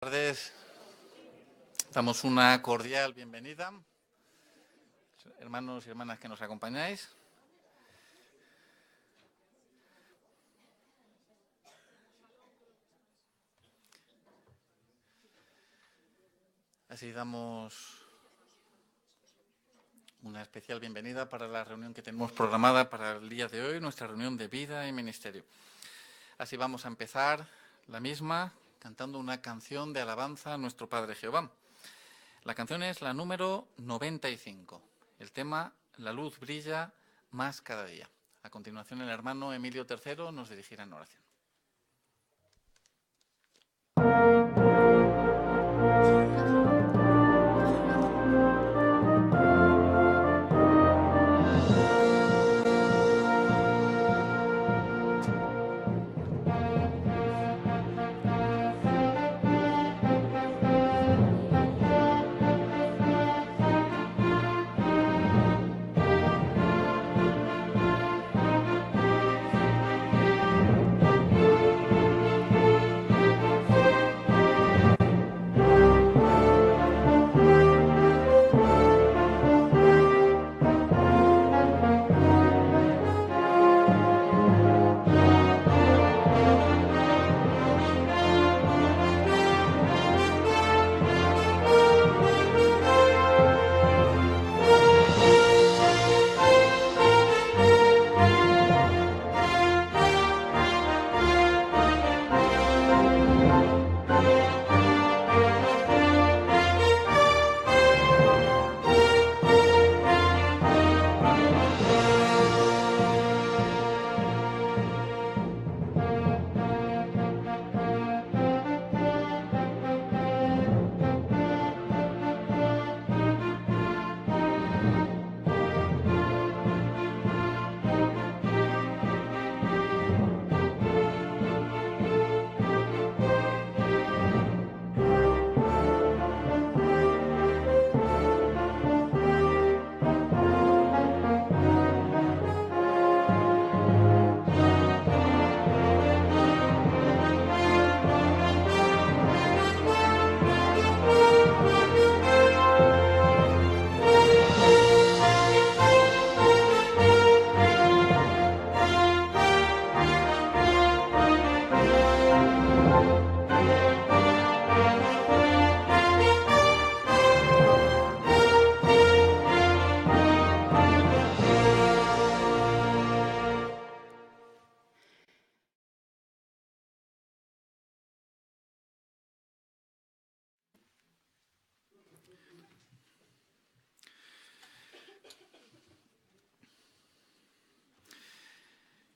Buenas tardes. Damos una cordial bienvenida, hermanos y hermanas que nos acompañáis. Así damos una especial bienvenida para la reunión que tenemos programada para el día de hoy, nuestra reunión de vida y ministerio. Así vamos a empezar la misma cantando una canción de alabanza a nuestro Padre Jehová. La canción es la número 95. El tema, La luz brilla más cada día. A continuación, el hermano Emilio III nos dirigirá en oración.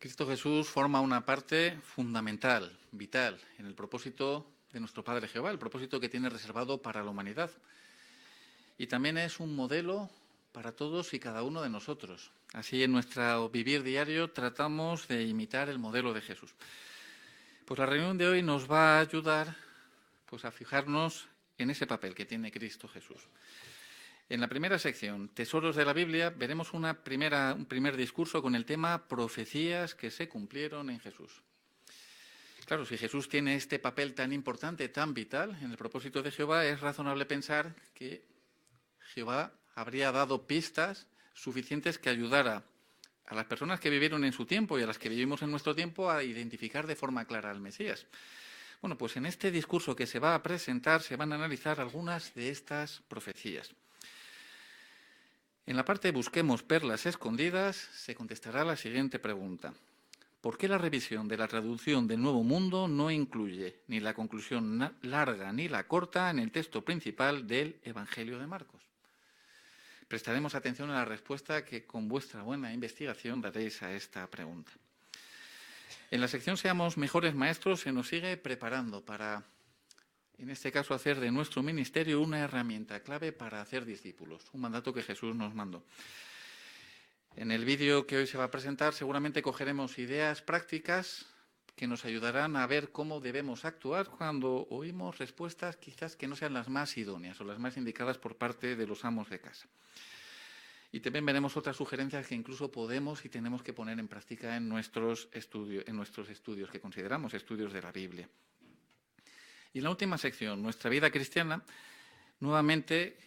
Cristo Jesús forma una parte fundamental, vital, en el propósito de nuestro Padre Jehová, el propósito que tiene reservado para la humanidad. Y también es un modelo para todos y cada uno de nosotros. Así, en nuestro vivir diario tratamos de imitar el modelo de Jesús. Pues la reunión de hoy nos va a ayudar a fijarnos en ese papel que tiene Cristo Jesús. En la primera sección, Tesoros de la Biblia, veremos un primer discurso con el tema Profecías que se cumplieron en Jesús. Claro, si Jesús tiene este papel tan importante, tan vital en el propósito de Jehová, es razonable pensar que Jehová habría dado pistas suficientes que ayudara a las personas que vivieron en su tiempo y a las que vivimos en nuestro tiempo a identificar de forma clara al Mesías. Bueno, pues en este discurso que se va a presentar se van a analizar algunas de estas profecías. En la parte Busquemos perlas escondidas se contestará la siguiente pregunta. ¿Por qué la revisión de la traducción del Nuevo Mundo no incluye ni la conclusión larga ni la corta en el texto principal del Evangelio de Marcos? Prestaremos atención a la respuesta que con vuestra buena investigación daréis a esta pregunta. En la sección Seamos mejores maestros se nos sigue preparando para, en este caso, hacer de nuestro ministerio una herramienta clave para hacer discípulos, un mandato que Jesús nos mandó. En el vídeo que hoy se va a presentar seguramente cogeremos ideas prácticas que nos ayudarán a ver cómo debemos actuar cuando oímos respuestas quizás que no sean las más idóneas o las más indicadas por parte de los amos de casa. Y también veremos otras sugerencias que incluso podemos y tenemos que poner en práctica en nuestros estudios que consideramos estudios de la Biblia. Y en la última sección, nuestra vida cristiana, nuevamente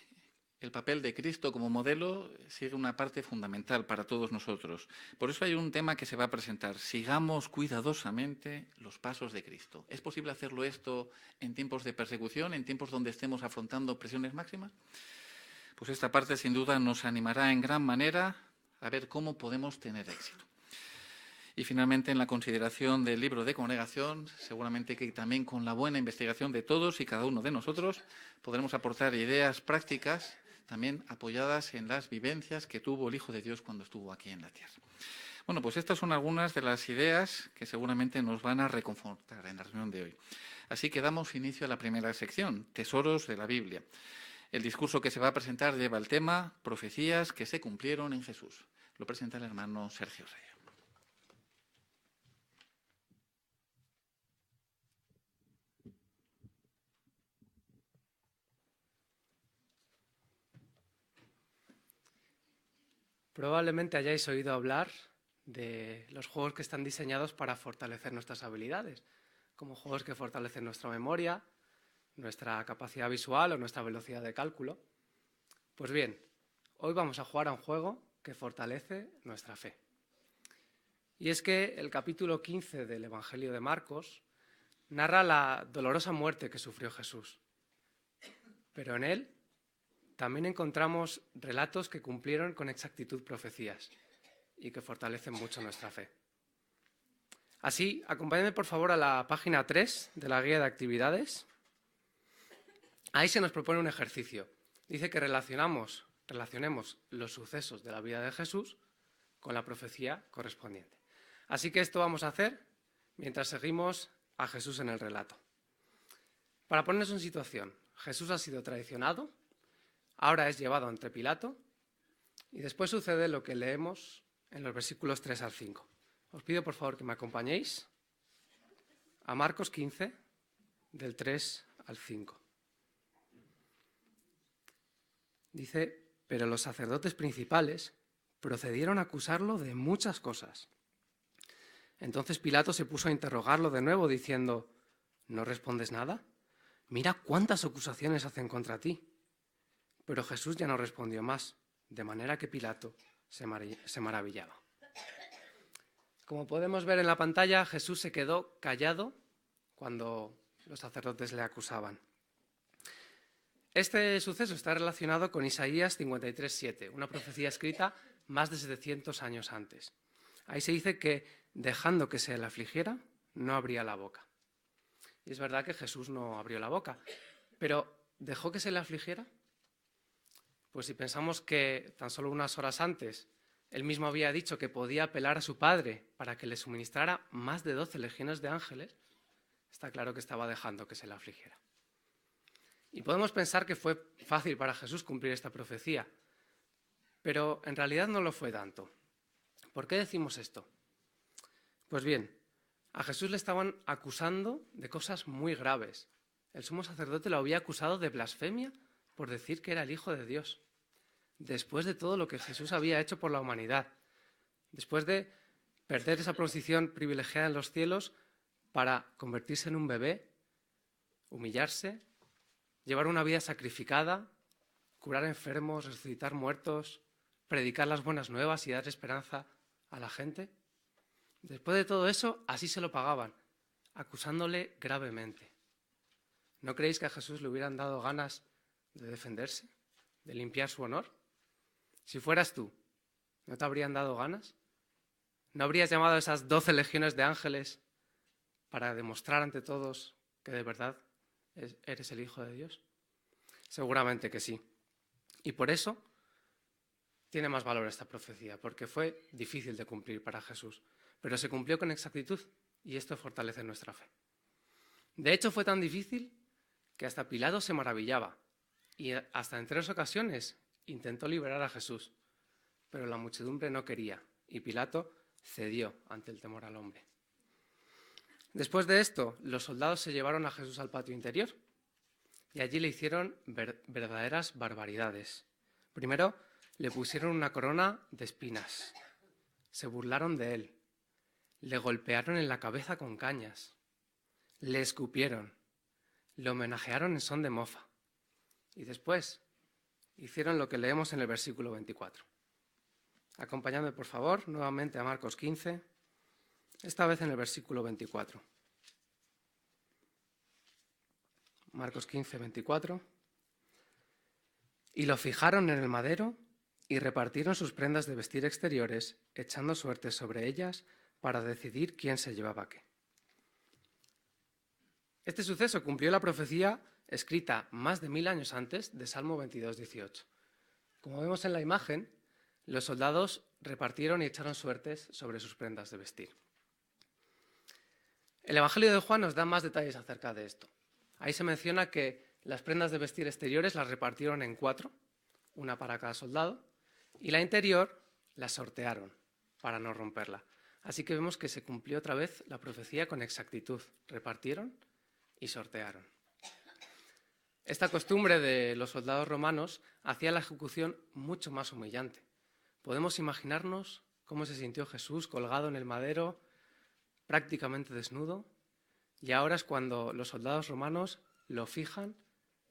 el papel de Cristo como modelo sigue una parte fundamental para todos nosotros. Por eso hay un tema que se va a presentar. Sigamos cuidadosamente los pasos de Cristo. ¿Es posible hacerlo esto en tiempos de persecución, en tiempos donde estemos afrontando presiones máximas? Pues esta parte sin duda nos animará en gran manera a ver cómo podemos tener éxito. Y finalmente, en la consideración del libro de congregación, seguramente que también con la buena investigación de todos y cada uno de nosotros podremos aportar ideas prácticas también apoyadas en las vivencias que tuvo el Hijo de Dios cuando estuvo aquí en la tierra. Bueno, pues estas son algunas de las ideas que seguramente nos van a reconfortar en la reunión de hoy. Así que damos inicio a la primera sección, Tesoros de la Biblia. El discurso que se va a presentar lleva el tema Profecías que se cumplieron en Jesús. Lo presenta el hermano Sergio Reyes. Probablemente hayáis oído hablar de los juegos que están diseñados para fortalecer nuestras habilidades, como juegos que fortalecen nuestra memoria, nuestra capacidad visual o nuestra velocidad de cálculo. Pues bien, hoy vamos a jugar a un juego que fortalece nuestra fe. Y es que el capítulo 15 del Evangelio de Marcos narra la dolorosa muerte que sufrió Jesús. Pero en él también encontramos relatos que cumplieron con exactitud profecías y que fortalecen mucho nuestra fe. Así, acompáñenme por favor a la página 3 de la guía de actividades. Ahí se nos propone un ejercicio. Dice que relacionemos los sucesos de la vida de Jesús con la profecía correspondiente. Así que esto vamos a hacer mientras seguimos a Jesús en el relato. Para ponernos en situación, Jesús ha sido traicionado, ahora es llevado ante Pilato y después sucede lo que leemos en los versículos 3 al 5. Os pido por favor que me acompañéis a Marcos 15, del 3 al 5. Dice, pero los sacerdotes principales procedieron a acusarlo de muchas cosas. Entonces Pilato se puso a interrogarlo de nuevo diciendo, ¿no respondes nada? Mira cuántas acusaciones hacen contra ti. Pero Jesús ya no respondió más, de manera que Pilato se maravillaba. Como podemos ver en la pantalla, Jesús se quedó callado cuando los sacerdotes le acusaban. Este suceso está relacionado con Isaías 53:7, una profecía escrita más de 700 años antes. Ahí se dice que dejando que se le afligiera, no abría la boca. Y es verdad que Jesús no abrió la boca, pero ¿dejó que se le afligiera? Pues si pensamos que tan solo unas horas antes él mismo había dicho que podía apelar a su padre para que le suministrara más de 12 legiones de ángeles, está claro que estaba dejando que se le afligiera. Y podemos pensar que fue fácil para Jesús cumplir esta profecía, pero en realidad no lo fue tanto. ¿Por qué decimos esto? Pues bien, a Jesús le estaban acusando de cosas muy graves. El sumo sacerdote lo había acusado de blasfemia por decir que era el Hijo de Dios. Después de todo lo que Jesús había hecho por la humanidad, después de perder esa posición privilegiada en los cielos para convertirse en un bebé, humillarse, llevar una vida sacrificada, curar enfermos, resucitar muertos, predicar las buenas nuevas y dar esperanza a la gente. Después de todo eso, así se lo pagaban, acusándole gravemente. ¿No creéis que a Jesús le hubieran dado ganas de defenderse, de limpiar su honor? Si fueras tú, ¿no te habrían dado ganas? ¿No habrías llamado a esas 12 legiones de ángeles para demostrar ante todos que de verdad eres el Hijo de Dios? Seguramente que sí. Y por eso tiene más valor esta profecía, porque fue difícil de cumplir para Jesús, pero se cumplió con exactitud y esto fortalece nuestra fe. De hecho, fue tan difícil que hasta Pilato se maravillaba y hasta en 3 ocasiones intentó liberar a Jesús, pero la muchedumbre no quería y Pilato cedió ante el temor al hombre. Después de esto, los soldados se llevaron a Jesús al patio interior y allí le hicieron verdaderas barbaridades. Primero, le pusieron una corona de espinas, se burlaron de él, le golpearon en la cabeza con cañas, le escupieron, le homenajearon en son de mofa. Y después hicieron lo que leemos en el versículo 24. Acompañadme, por favor, nuevamente a Marcos 15, esta vez en el versículo 24. Marcos 15, 24. Y lo fijaron en el madero y repartieron sus prendas de vestir exteriores, echando suertes sobre ellas para decidir quién se llevaba qué. Este suceso cumplió la profecía escrita más de 1000 años antes de Salmo 22, 18. Como vemos en la imagen, los soldados repartieron y echaron suertes sobre sus prendas de vestir. El Evangelio de Juan nos da más detalles acerca de esto. Ahí se menciona que las prendas de vestir exteriores las repartieron en 4, una para cada soldado, y la interior la sortearon para no romperla. Así que vemos que se cumplió otra vez la profecía con exactitud. Repartieron y sortearon. Esta costumbre de los soldados romanos hacía la ejecución mucho más humillante. Podemos imaginarnos cómo se sintió Jesús colgado en el madero, prácticamente desnudo, y ahora es cuando los soldados romanos lo fijan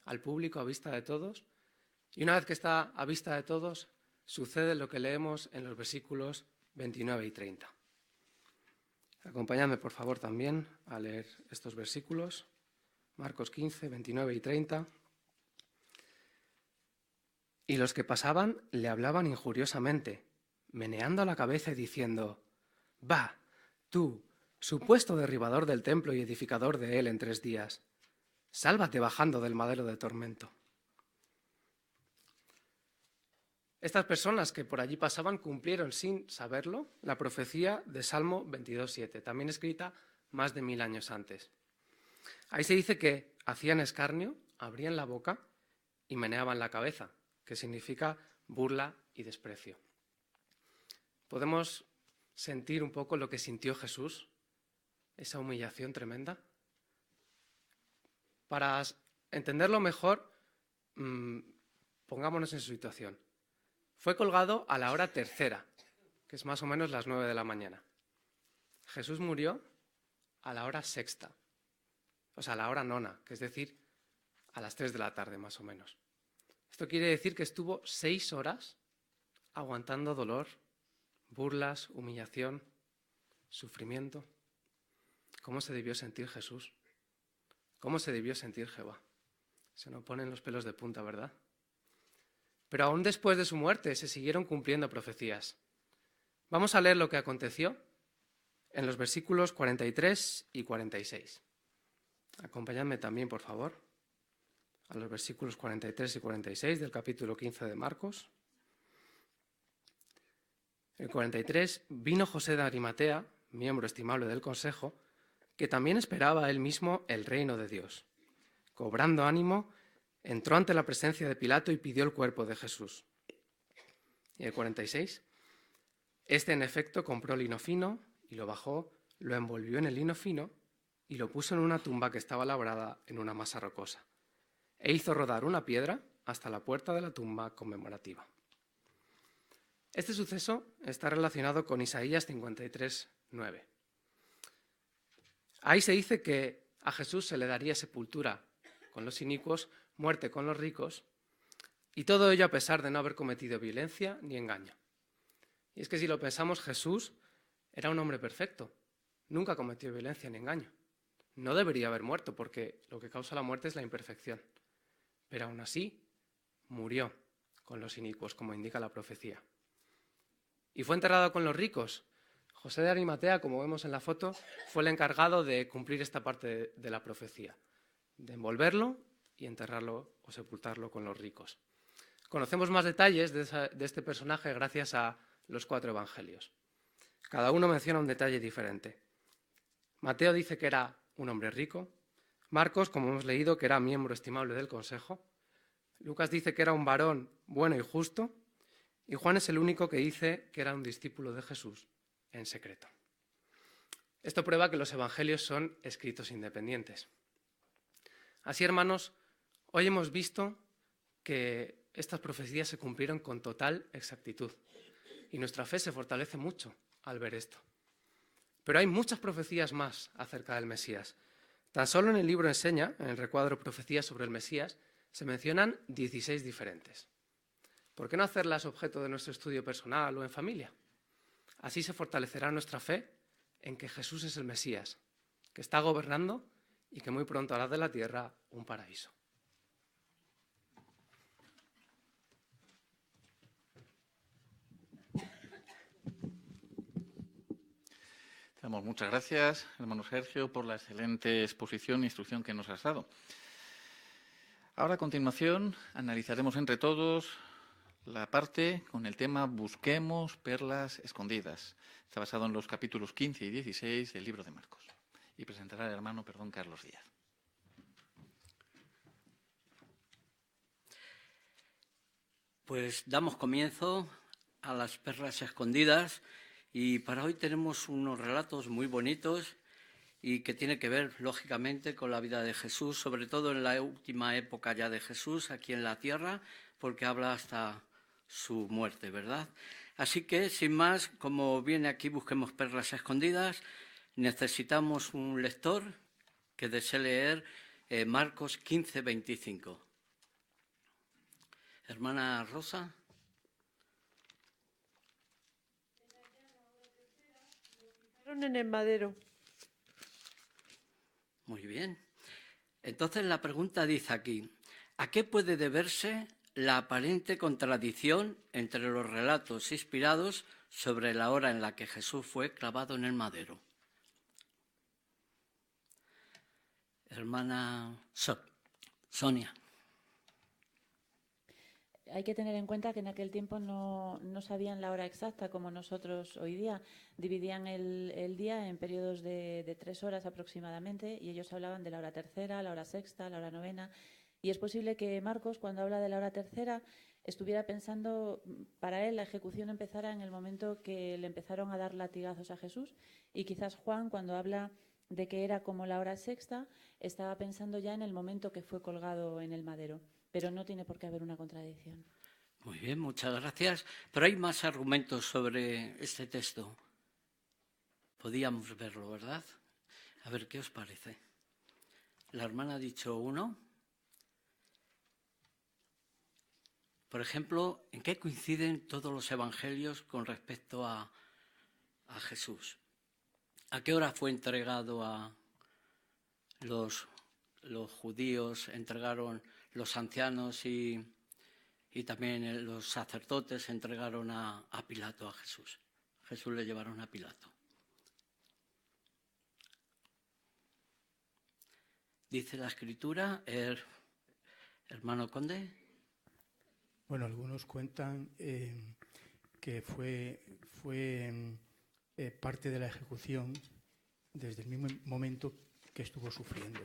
al público a vista de todos, y una vez que está a vista de todos, sucede lo que leemos en los versículos 29 y 30. Acompañadme, por favor, también a leer estos versículos. Marcos 15, 29 y 30. Y los que pasaban le hablaban injuriosamente, meneando la cabeza y diciendo: «Va, tú, supuesto derribador del templo y edificador de él en 3 días, sálvate bajando del madero de tormento». Estas personas que por allí pasaban cumplieron sin saberlo la profecía de Salmo 22:7, también escrita más de 1000 años antes. Ahí se dice que hacían escarnio, abrían la boca y meneaban la cabeza, que significa burla y desprecio. ¿Podemos sentir un poco lo que sintió Jesús? Esa humillación tremenda. Para entenderlo mejor, pongámonos en su situación. Fue colgado a la hora 3:00, que es más o menos las 9 de la mañana. Jesús murió a la hora 6:00, o sea, a la hora 9, que es decir, a las 3 de la tarde más o menos. Esto quiere decir que estuvo 6 horas aguantando dolor, burlas, humillación, sufrimiento. ¿Cómo se debió sentir Jesús? ¿Cómo se debió sentir Jehová? Se nos ponen los pelos de punta, ¿verdad? Pero aún después de su muerte se siguieron cumpliendo profecías. Vamos a leer lo que aconteció en los versículos 43 y 46. Acompañadme también, por favor, a los versículos 43 y 46 del capítulo 15 de Marcos. En el 43, vino José de Arimatea, miembro estimable del Consejo, que también esperaba él mismo el reino de Dios. Cobrando ánimo, entró ante la presencia de Pilato y pidió el cuerpo de Jesús. Y el 46, este en efecto compró lino fino y lo bajó, lo envolvió en el lino fino y lo puso en una tumba que estaba labrada en una masa rocosa. E hizo rodar una piedra hasta la puerta de la tumba conmemorativa. Este suceso está relacionado con Isaías 53:9. Ahí se dice que a Jesús se le daría sepultura con los inicuos, muerte con los ricos, y todo ello a pesar de no haber cometido violencia ni engaño. Y es que si lo pensamos, Jesús era un hombre perfecto, nunca cometió violencia ni engaño. No debería haber muerto porque lo que causa la muerte es la imperfección. Pero aún así, murió con los inicuos, como indica la profecía. Y fue enterrado con los ricos. José de Arimatea, como vemos en la foto, fue el encargado de cumplir esta parte de la profecía, de envolverlo y enterrarlo o sepultarlo con los ricos. Conocemos más detalles de este personaje gracias a los 4 evangelios. Cada uno menciona un detalle diferente. Mateo dice que era un hombre rico. Marcos, como hemos leído, que era miembro estimable del Consejo. Lucas dice que era un varón bueno y justo. Y Juan es el único que dice que era un discípulo de Jesús en secreto. Esto prueba que los evangelios son escritos independientes. Así, hermanos, hoy hemos visto que estas profecías se cumplieron con total exactitud y nuestra fe se fortalece mucho al ver esto. Pero hay muchas profecías más acerca del Mesías. Tan solo en el libro Enseña, en el recuadro Profecías sobre el Mesías, se mencionan 16 diferentes. ¿Por qué no hacerlas objeto de nuestro estudio personal o en familia? Así se fortalecerá nuestra fe en que Jesús es el Mesías, que está gobernando y que muy pronto hará de la tierra un paraíso. Damos muchas gracias, hermano Sergio, por la excelente exposición e instrucción que nos has dado. Ahora, a continuación, analizaremos entre todos la parte con el tema Busquemos perlas escondidas. Está basado en los capítulos 15 y 16 del libro de Marcos. Y presentará el hermano, Carlos Díaz. Pues damos comienzo a las perlas escondidas y para hoy tenemos unos relatos muy bonitos y que tiene que ver, lógicamente, con la vida de Jesús, sobre todo en la última época ya de Jesús aquí en la tierra, porque habla hasta su muerte, ¿verdad? Así que, sin más, como viene aquí Busquemos perlas escondidas, necesitamos un lector que desee leer Marcos 15, 25. Hermana Rosa. En el madero. Muy bien. Entonces la pregunta dice aquí, ¿a qué puede deberse la aparente contradicción entre los relatos inspirados sobre la hora en la que Jesús fue clavado en el madero? Hermana Sonia. Hay que tener en cuenta que en aquel tiempo no sabían la hora exacta como nosotros hoy día. Dividían el día en periodos de 3 horas aproximadamente y ellos hablaban de la hora tercera, la hora sexta, la hora novena. Y es posible que Marcos, cuando habla de la hora tercera, estuviera pensando, para él la ejecución empezara en el momento que le empezaron a dar latigazos a Jesús. Y quizás Juan, cuando habla de que era como la hora sexta, estaba pensando ya en el momento que fue colgado en el madero. Pero no tiene por qué haber una contradicción. Muy bien, muchas gracias. Pero hay más argumentos sobre este texto. Podíamos verlo, ¿verdad? A ver, ¿qué os parece? La hermana ha dicho uno. Por ejemplo, ¿en qué coinciden todos los evangelios con respecto a Jesús? ¿A qué hora fue entregado a los judíos? Entregaron los ancianos y también los sacerdotes entregaron a Pilato a Jesús. Jesús le llevaron a Pilato. Dice la Escritura, hermano Conde. Bueno, algunos cuentan que fue parte de la ejecución desde el mismo momento que estuvo sufriendo.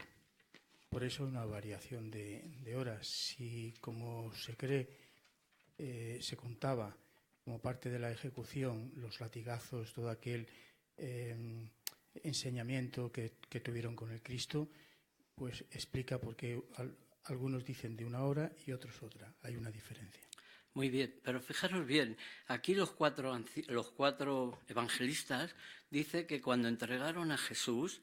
Por eso una variación de horas. Si, como se cree, se contaba como parte de la ejecución los latigazos, todo aquel enseñamiento que tuvieron con el Cristo, pues explica por qué algunos dicen de una hora y otros otra. Hay una diferencia. Muy bien, pero fijaros bien, aquí los cuatro evangelistas dice que cuando entregaron a Jesús,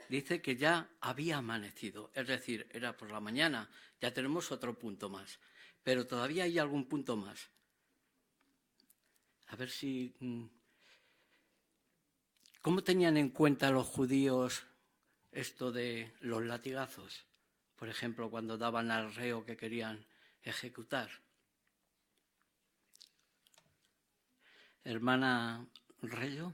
dice que ya había amanecido, es decir, era por la mañana, ya tenemos otro punto más, pero todavía hay algún punto más. A ver si... ¿Cómo tenían en cuenta los judíos esto de los latigazos? Por ejemplo, cuando daban al reo que querían ejecutar. Hermana Reyo.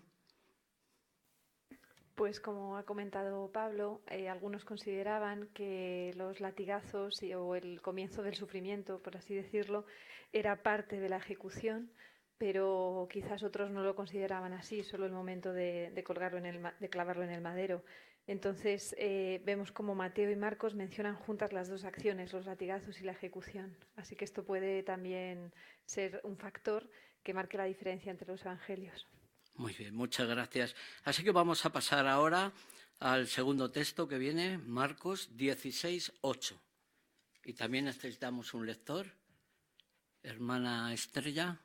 Pues como ha comentado Pablo, algunos consideraban que los latigazos o el comienzo del sufrimiento, por así decirlo, era parte de la ejecución, pero quizás otros no lo consideraban así, solo el momento de clavarlo en el madero. Entonces vemos como Mateo y Marcos mencionan juntas las dos acciones, los latigazos y la ejecución. Así que esto puede también ser un factor que marque la diferencia entre los evangelios. Muy bien, muchas gracias. Así que vamos a pasar ahora al segundo texto que viene, Marcos 16, 8. Y también necesitamos un lector. Hermana Estrella.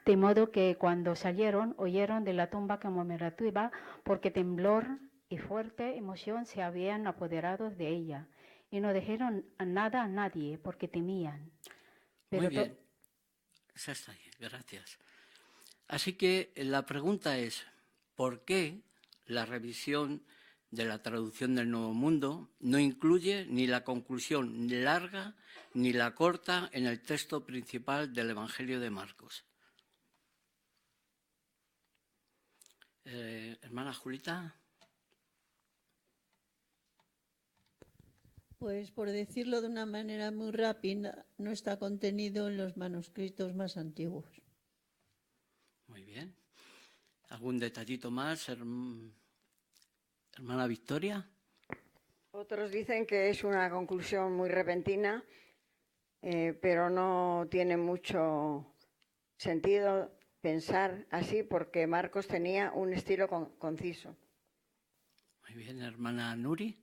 De modo que cuando salieron, oyeron de la tumba como merodeaba, porque temblor y fuerte emoción se habían apoderado de ella, y no dijeron nada a nadie, porque temían. Muy bien, esa está bien, gracias. Así que la pregunta es, ¿por qué la revisión de la traducción del Nuevo Mundo no incluye ni la conclusión larga ni la corta en el texto principal del Evangelio de Marcos? Hermana Julita. Pues por decirlo de una manera muy rápida, no está contenido en los manuscritos más antiguos. Muy bien. ¿Algún detallito más, hermana Victoria? Otros dicen que es una conclusión muy repentina, pero no tiene mucho sentido pensar así porque Marcos tenía un estilo conciso. Muy bien, hermana Nuri.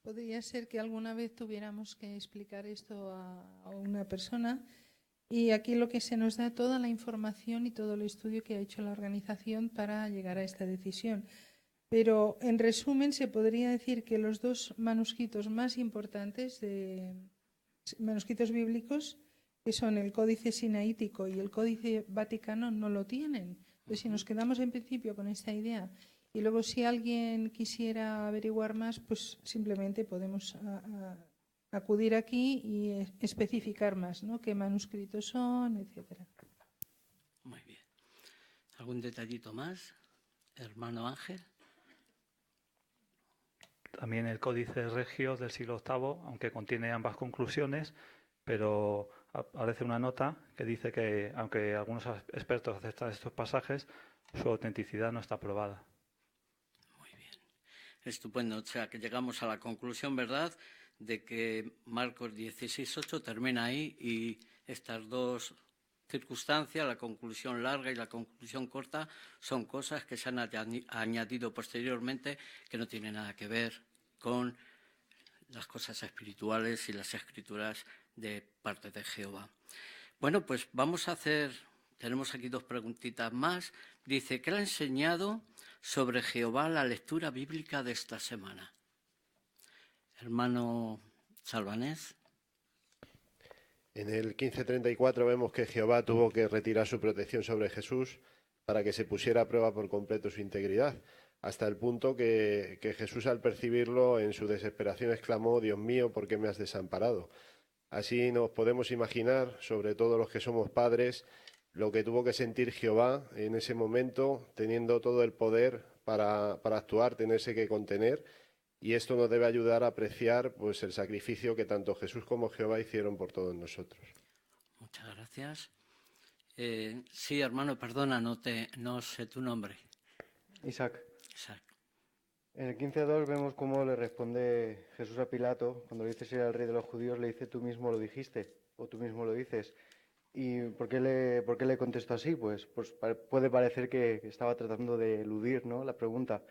Podría ser que alguna vez tuviéramos que explicar esto a una persona y aquí lo que se nos da toda la información y todo el estudio que ha hecho la organización para llegar a esta decisión. Pero en resumen se podría decir que los dos manuscritos más importantes de manuscritos bíblicos, que son el Códice Sinaítico y el Códice Vaticano, no lo tienen. Entonces, si nos quedamos en principio con esta idea y luego si alguien quisiera averiguar más, pues simplemente podemos acudir aquí y especificar más, ¿no? Qué manuscritos son, etcétera. Muy bien. ¿Algún detallito más, hermano Ángel? También el Códice Regio del siglo VIII, aunque contiene ambas conclusiones, pero aparece una nota que dice que, aunque algunos expertos aceptan estos pasajes, su autenticidad no está probada. Muy bien. Estupendo. O sea, que llegamos a la conclusión, ¿verdad?, de que Marcos 16:8 termina ahí y estas dos circunstancias, la conclusión larga y la conclusión corta, son cosas que se han añadido posteriormente que no tienen nada que ver con las cosas espirituales y las escrituras de parte de Jehová. Bueno, pues vamos a hacer, tenemos aquí dos preguntitas más. Dice, ¿qué le ha enseñado sobre Jehová la lectura bíblica de esta semana? Hermano Salvanés. En el 15:34 vemos que Jehová tuvo que retirar su protección sobre Jesús para que se pusiera a prueba por completo su integridad, hasta el punto que Jesús, al percibirlo, en su desesperación exclamó: Dios mío, ¿por qué me has desamparado? Así nos podemos imaginar, sobre todo los que somos padres, lo que tuvo que sentir Jehová en ese momento, teniendo todo el poder para actuar, tenerse que contener. Y esto nos debe ayudar a apreciar pues el sacrificio que tanto Jesús como Jehová hicieron por todos nosotros. Muchas gracias. Sí, hermano, perdona, no sé tu nombre. Isaac. Isaac. En el 15:2 vemos cómo le responde Jesús a Pilato, cuando le dice si era el rey de los judíos, le dice: tú mismo lo dijiste, o tú mismo lo dices. ¿Y por qué le contestó así? Pues puede parecer que estaba tratando de eludir, ¿no?, la pregunta.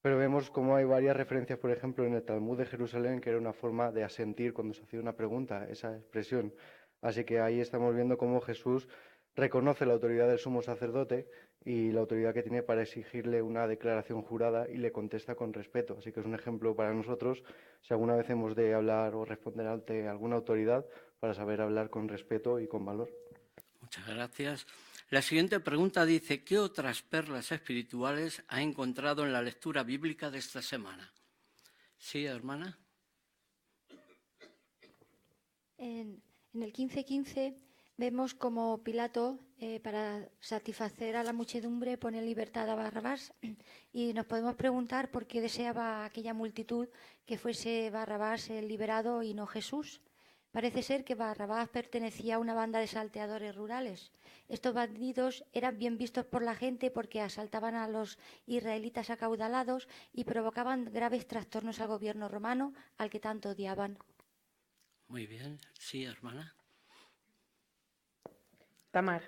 Pero vemos cómo hay varias referencias, por ejemplo, en el Talmud de Jerusalén, que era una forma de asentir cuando se hacía una pregunta, esa expresión. Así que ahí estamos viendo cómo Jesús reconoce la autoridad del sumo sacerdote y la autoridad que tiene para exigirle una declaración jurada y le contesta con respeto. Así que es un ejemplo para nosotros, si alguna vez hemos de hablar o responder ante alguna autoridad, para saber hablar con respeto y con valor. Muchas gracias. La siguiente pregunta dice, ¿qué otras perlas espirituales ha encontrado en la lectura bíblica de esta semana? Sí, hermana. En el 15:15 vemos como Pilato, para satisfacer a la muchedumbre, pone en libertad a Barrabás y nos podemos preguntar por qué deseaba aquella multitud que fuese Barrabás el liberado y no Jesús. Parece ser que Barrabás pertenecía a una banda de salteadores rurales. Estos bandidos eran bien vistos por la gente porque asaltaban a los israelitas acaudalados y provocaban graves trastornos al gobierno romano, al que tanto odiaban. Muy bien. Sí, hermana. Tamar.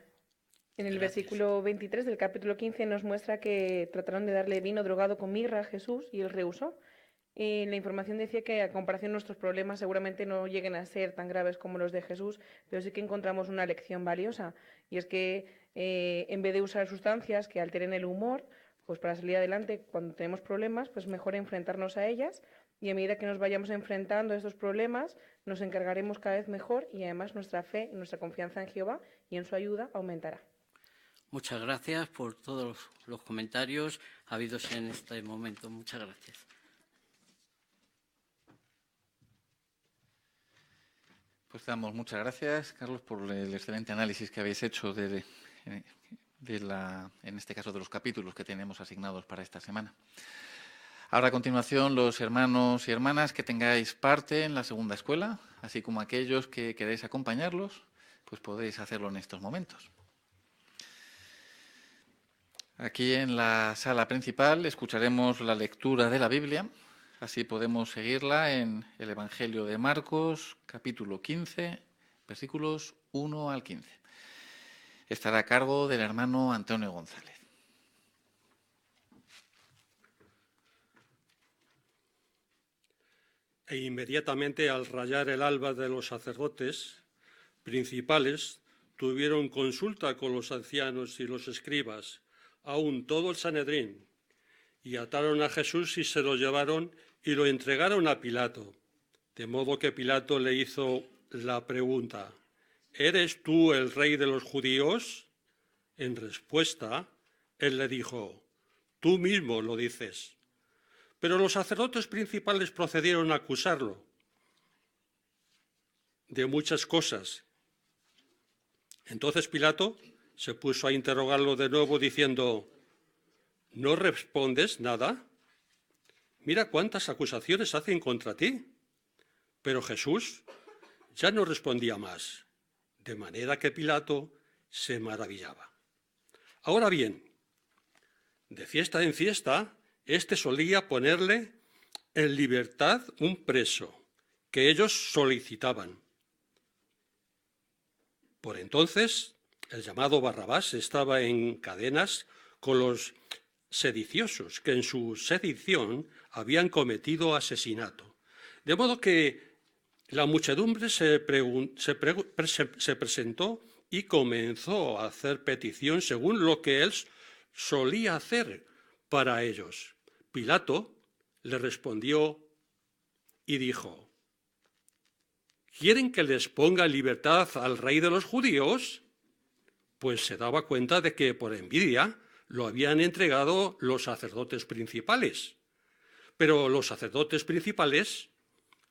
En el versículo 23 del capítulo 15 nos muestra que trataron de darle vino drogado con mirra a Jesús y él rehusó. La información decía que a comparación de nuestros problemas seguramente no lleguen a ser tan graves como los de Jesús, pero sí que encontramos una lección valiosa, y es que en vez de usar sustancias que alteren el humor, pues para salir adelante cuando tenemos problemas, pues mejor enfrentarnos a ellas, y a medida que nos vayamos enfrentando a estos problemas, nos encargaremos cada vez mejor y además nuestra fe y nuestra confianza en Jehová y en su ayuda aumentará. Muchas gracias por todos los comentarios habidos en este momento. Muchas gracias. Pues damos muchas gracias, Carlos, por el excelente análisis que habéis hecho en este caso de los capítulos que tenemos asignados para esta semana. Ahora, a continuación, los hermanos y hermanas que tengáis parte en la segunda escuela, así como aquellos que queréis acompañarlos, pues podéis hacerlo en estos momentos. Aquí en la sala principal escucharemos la lectura de la Biblia. Así podemos seguirla en el Evangelio de Marcos, capítulo 15, versículos 1 al 15. Estará a cargo del hermano Antonio González. E inmediatamente al rayar el alba de los sacerdotes principales, tuvieron consulta con los ancianos y los escribas, aun todo el Sanedrín, y ataron a Jesús y se lo llevaron y lo entregaron a Pilato. De modo que Pilato le hizo la pregunta: ¿eres tú el rey de los judíos? En respuesta, él le dijo: tú mismo lo dices. Pero los sacerdotes principales procedieron a acusarlo de muchas cosas. Entonces Pilato se puso a interrogarlo de nuevo diciendo: ¿no respondes nada? Mira cuántas acusaciones hacen contra ti. Pero Jesús ya no respondía más, de manera que Pilato se maravillaba. Ahora bien, de fiesta en fiesta, éste solía ponerle en libertad un preso que ellos solicitaban. Por entonces, el llamado Barrabás estaba en cadenas con los sediciosos, que en su sedición habían cometido asesinato. De modo que la muchedumbre se presentó y comenzó a hacer petición según lo que él solía hacer para ellos. Pilato le respondió y dijo: ¿quieren que les ponga en libertad al rey de los judíos? Pues se daba cuenta de que por envidia lo habían entregado los sacerdotes principales. Pero los sacerdotes principales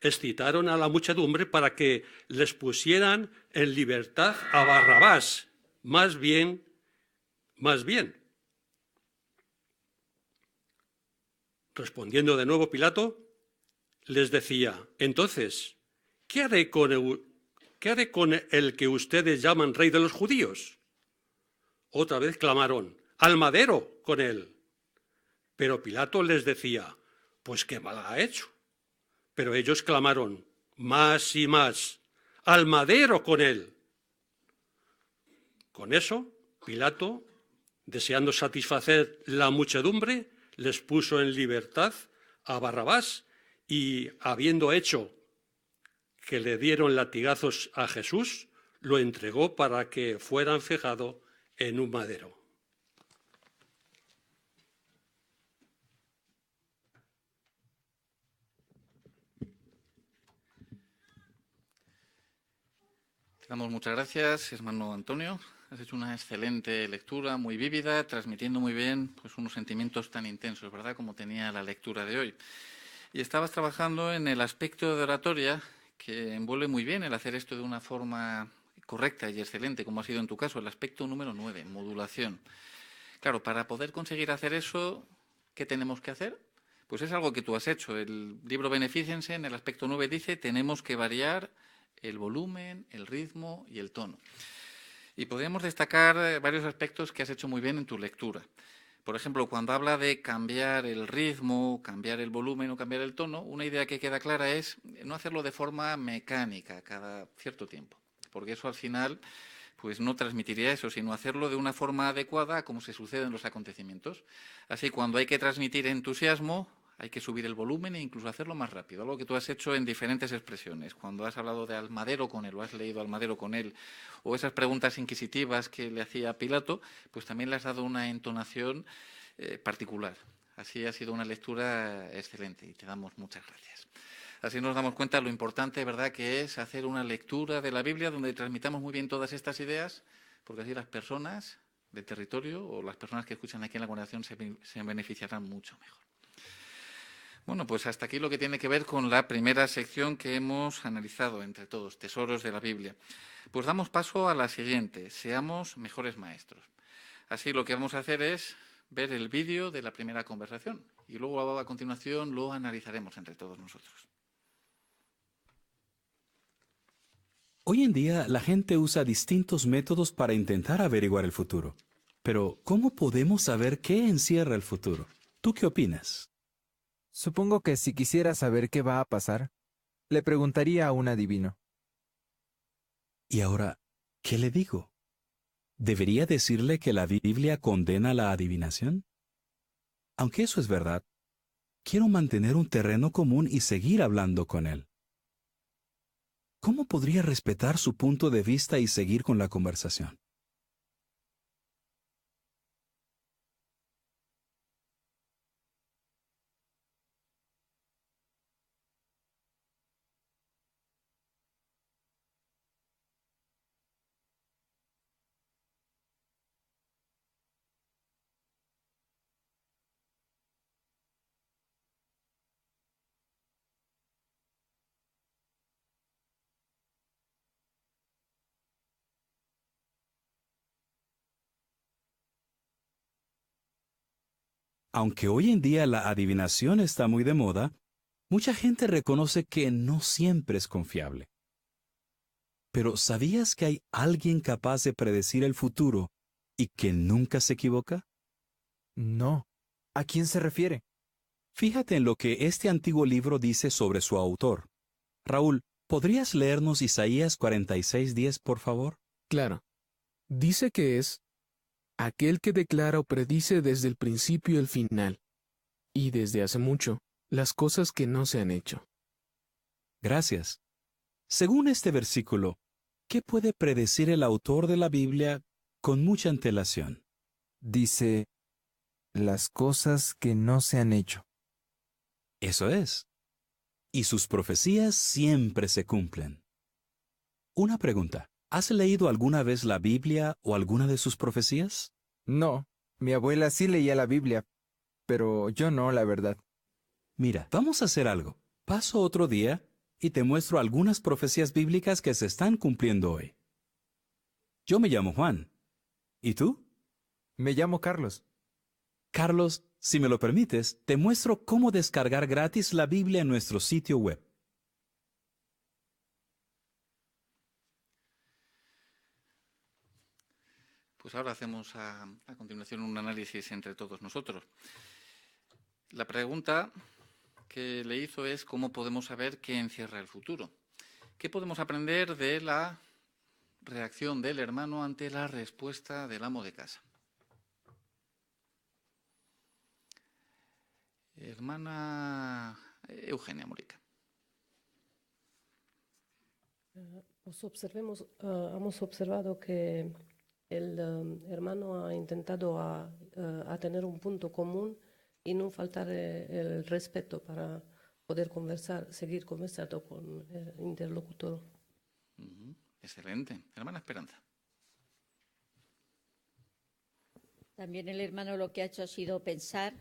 excitaron a la muchedumbre para que les pusieran en libertad a Barrabás. Más bien, respondiendo de nuevo Pilato, les decía: entonces, ¿qué haré con el que ustedes llaman rey de los judíos? Otra vez clamaron: al madero con él. Pero Pilato les decía: pues qué mal ha hecho. Pero ellos clamaron más y más: al madero con él. Con eso, Pilato, deseando satisfacer la muchedumbre, les puso en libertad a Barrabás y, habiendo hecho que le dieron latigazos a Jesús, lo entregó para que fuera fijado en un madero. Te damos muchas gracias, hermano Antonio. Has hecho una excelente lectura, muy vívida, transmitiendo muy bien pues, unos sentimientos tan intensos, ¿verdad?, como tenía la lectura de hoy. Y estabas trabajando en el aspecto de oratoria que envuelve muy bien el hacer esto de una forma correcta y excelente, como ha sido en tu caso, el aspecto número 9, modulación. Claro, para poder conseguir hacer eso, ¿qué tenemos que hacer? Pues es algo que tú has hecho. El libro Beneficiencia, en el aspecto 9, dice: tenemos que variar el volumen, el ritmo y el tono. Y podríamos destacar varios aspectos que has hecho muy bien en tu lectura. Por ejemplo, cuando habla de cambiar el ritmo, cambiar el volumen o cambiar el tono, una idea que queda clara es no hacerlo de forma mecánica cada cierto tiempo, porque eso al final pues no transmitiría eso, sino hacerlo de una forma adecuada a cómo se suceden los acontecimientos. Así, cuando hay que transmitir entusiasmo, hay que subir el volumen e incluso hacerlo más rápido, algo que tú has hecho en diferentes expresiones. Cuando has hablado de Almadero con él, o has leído Almadero con él, o esas preguntas inquisitivas que le hacía Pilato, pues también le has dado una entonación particular. Así ha sido una lectura excelente y te damos muchas gracias. Así nos damos cuenta de lo importante, ¿verdad?, que es hacer una lectura de la Biblia donde transmitamos muy bien todas estas ideas, porque así las personas del territorio o las personas que escuchan aquí en la congregación se beneficiarán mucho mejor. Bueno, pues hasta aquí lo que tiene que ver con la primera sección que hemos analizado entre todos, tesoros de la Biblia. Pues damos paso a la siguiente, seamos mejores maestros. Así lo que vamos a hacer es ver el vídeo de la primera conversación y luego a continuación lo analizaremos entre todos nosotros. Hoy en día la gente usa distintos métodos para intentar averiguar el futuro. Pero, ¿cómo podemos saber qué encierra el futuro? ¿Tú qué opinas? Supongo que si quisiera saber qué va a pasar, le preguntaría a un adivino. Y ahora, ¿qué le digo? ¿Debería decirle que la Biblia condena la adivinación? Aunque eso es verdad, quiero mantener un terreno común y seguir hablando con él. ¿Cómo podría respetar su punto de vista y seguir con la conversación? Aunque hoy en día la adivinación está muy de moda, mucha gente reconoce que no siempre es confiable. Pero ¿sabías que hay alguien capaz de predecir el futuro y que nunca se equivoca? No. ¿A quién se refiere? Fíjate en lo que este antiguo libro dice sobre su autor. Raúl, ¿podrías leernos Isaías 46:10, por favor? Claro. Dice que es aquel que declara o predice desde el principio el final, y desde hace mucho, las cosas que no se han hecho. Gracias. Según este versículo, ¿qué puede predecir el autor de la Biblia con mucha antelación? Dice, las cosas que no se han hecho. Eso es. Y sus profecías siempre se cumplen. Una pregunta. ¿Has leído alguna vez la Biblia o alguna de sus profecías? No, mi abuela sí leía la Biblia, pero yo no, la verdad. Mira, vamos a hacer algo. Paso otro día y te muestro algunas profecías bíblicas que se están cumpliendo hoy. Yo me llamo Juan. ¿Y tú? Me llamo Carlos. Carlos, si me lo permites, te muestro cómo descargar gratis la Biblia en nuestro sitio web. Pues ahora hacemos a continuación un análisis entre todos nosotros. La pregunta que le hizo es cómo podemos saber qué encierra el futuro. ¿Qué podemos aprender de la reacción del hermano ante la respuesta del amo de casa? Hermana Eugenia Morica. Hemos observado que el hermano ha intentado a tener un punto común y no faltar el respeto para poder seguir conversando con el interlocutor. Excelente. Hermana Esperanza. También el hermano lo que ha hecho ha sido pensar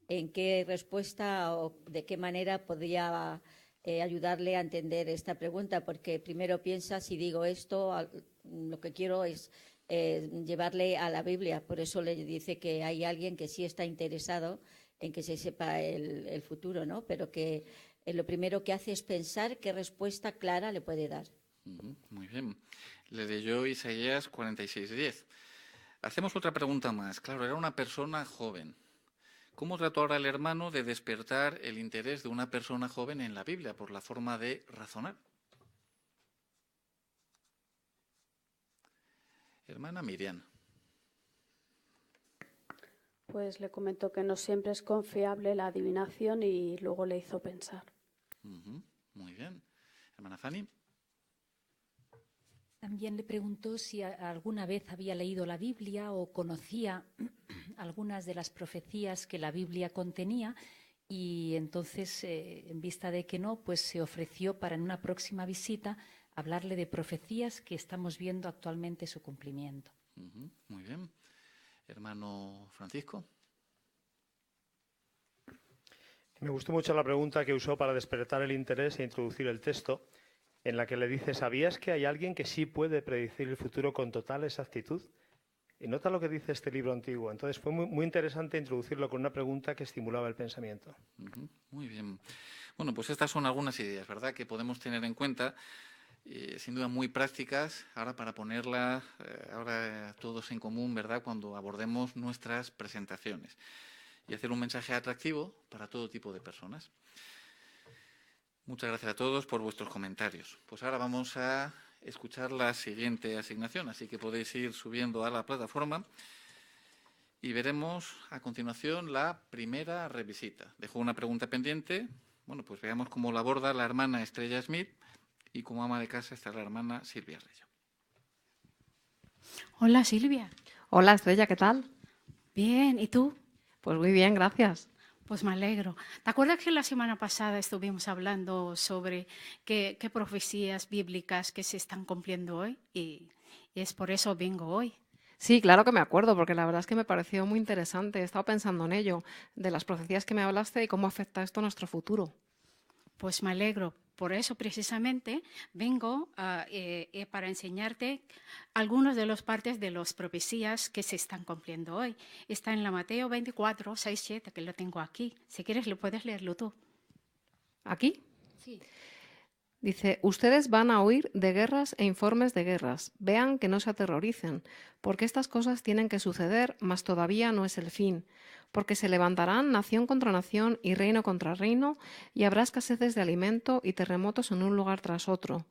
en qué respuesta o de qué manera podría ayudarle a entender esta pregunta, porque primero piensa, si digo esto, lo que quiero es llevarle a la Biblia. Por eso le dice que hay alguien que sí está interesado en que se sepa el futuro, ¿no? Pero que lo primero que hace es pensar qué respuesta clara le puede dar. Muy bien. Le leyó Isaías 46:10. Hacemos otra pregunta más. Claro, era una persona joven. ¿Cómo trató ahora el hermano de despertar el interés de una persona joven en la Biblia por la forma de razonar? Hermana Miriam. Pues le comentó que no siempre es confiable la adivinación y luego le hizo pensar. Muy bien. Hermana Fanny. También le preguntó si alguna vez había leído la Biblia o conocía algunas de las profecías que la Biblia contenía, y entonces, en vista de que no, pues se ofreció para en una próxima visita hablarle de profecías que estamos viendo actualmente su cumplimiento. Muy bien. Hermano Francisco. Me gustó mucho la pregunta que usó para despertar el interés e introducir el texto, en la que le dice: ¿sabías que hay alguien que sí puede predecir el futuro con total exactitud? Y nota lo que dice este libro antiguo. Entonces fue muy interesante introducirlo con una pregunta que estimulaba el pensamiento. Muy bien. Bueno, pues estas son algunas ideas, ¿verdad?, que podemos tener en cuenta, sin duda muy prácticas, ahora para ponerlas ahora todos en común, ¿verdad?, cuando abordemos nuestras presentaciones y hacer un mensaje atractivo para todo tipo de personas. Muchas gracias a todos por vuestros comentarios. Pues ahora vamos a escuchar la siguiente asignación, así que podéis ir subiendo a la plataforma y veremos a continuación la primera revisita. Dejo una pregunta pendiente. Bueno, pues veamos cómo la aborda la hermana Estrella Smith, y como ama de casa está la hermana Silvia Reyo. Hola, Silvia. Hola, Estrella, ¿qué tal? Bien, ¿y tú? Pues muy bien, gracias. Pues me alegro. ¿Te acuerdas que la semana pasada estuvimos hablando sobre qué profecías bíblicas que se están cumpliendo hoy? Y es por eso vengo hoy. Sí, claro que me acuerdo, porque la verdad es que me pareció muy interesante. He estado pensando en ello, de las profecías que me hablaste y cómo afecta esto a nuestro futuro. Pues me alegro. Por eso precisamente vengo para enseñarte algunas de las partes de las profecías que se están cumpliendo hoy. Está en la Mateo 24, 6, 7, que lo tengo aquí. Si quieres, lo puedes leerlo tú. ¿Aquí? Sí. Dice: ustedes van a oír de guerras e informes de guerras. Vean que no se aterroricen, porque estas cosas tienen que suceder, mas todavía no es el fin. Porque se levantarán nación contra nación y reino contra reino, y habrá escaseces de alimento y terremotos en un lugar tras otro.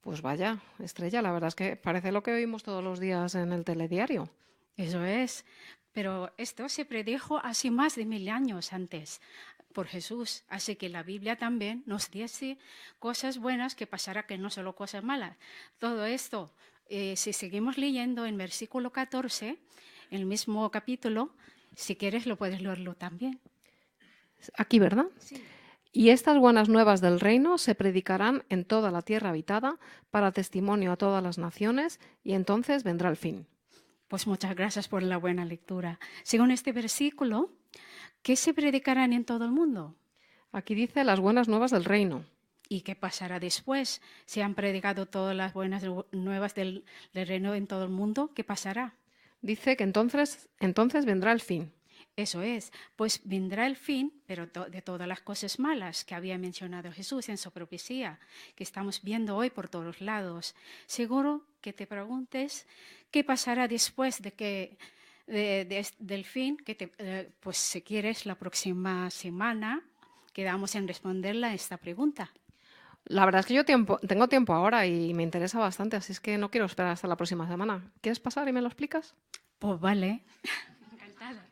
Pues vaya, Estrella, la verdad es que parece lo que oímos todos los días en el telediario. Eso es, pero esto se predijo hace más de 1000 años antes por Jesús. Así que la Biblia también nos dice cosas buenas que pasará, que no solo cosas malas. Todo esto, si seguimos leyendo en versículo 14, el mismo capítulo, si quieres lo puedes leerlo también. Aquí, ¿verdad? Sí. Y estas buenas nuevas del reino se predicarán en toda la tierra habitada para testimonio a todas las naciones, y entonces vendrá el fin. Pues muchas gracias por la buena lectura. Según este versículo, ¿qué se predicarán en todo el mundo? Aquí dice las buenas nuevas del reino. ¿Y qué pasará después? ¿Se han predicado todas las buenas nuevas del reino en todo el mundo? ¿Qué pasará? Dice que entonces vendrá el fin. Eso es, pues vendrá el fin, pero de todas las cosas malas que había mencionado Jesús en su profecía, que estamos viendo hoy por todos lados. Seguro que te preguntes qué pasará después del fin, pues si quieres la próxima semana quedamos en responderla a esta pregunta. La verdad es que yo tengo tiempo ahora y me interesa bastante, así es que no quiero esperar hasta la próxima semana. ¿Quieres pasar y me lo explicas? Pues vale. Encantada.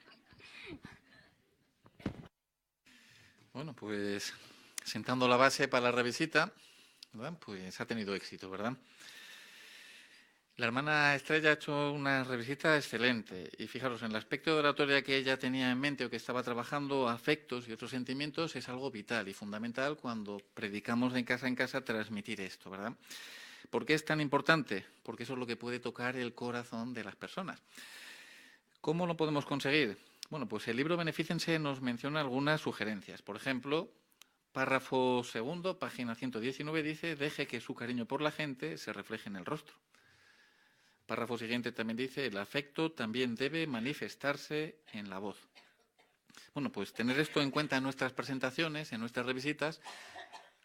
Bueno, pues sentando la base para la revisita, ¿verdad?, pues ha tenido éxito, ¿verdad? La hermana Estrella ha hecho una revisita excelente y fijaros, en el aspecto de oratoria que ella tenía en mente o que estaba trabajando, afectos y otros sentimientos, es algo vital y fundamental cuando predicamos de casa en casa transmitir esto, ¿verdad? ¿Por qué es tan importante? Porque eso es lo que puede tocar el corazón de las personas. ¿Cómo lo podemos conseguir? Bueno, pues el libro Benefícense nos menciona algunas sugerencias. Por ejemplo, párrafo 2, página 119, dice: deje que su cariño por la gente se refleje en el rostro. Párrafo siguiente también dice: el afecto también debe manifestarse en la voz. Bueno, pues tener esto en cuenta en nuestras presentaciones, en nuestras revisitas,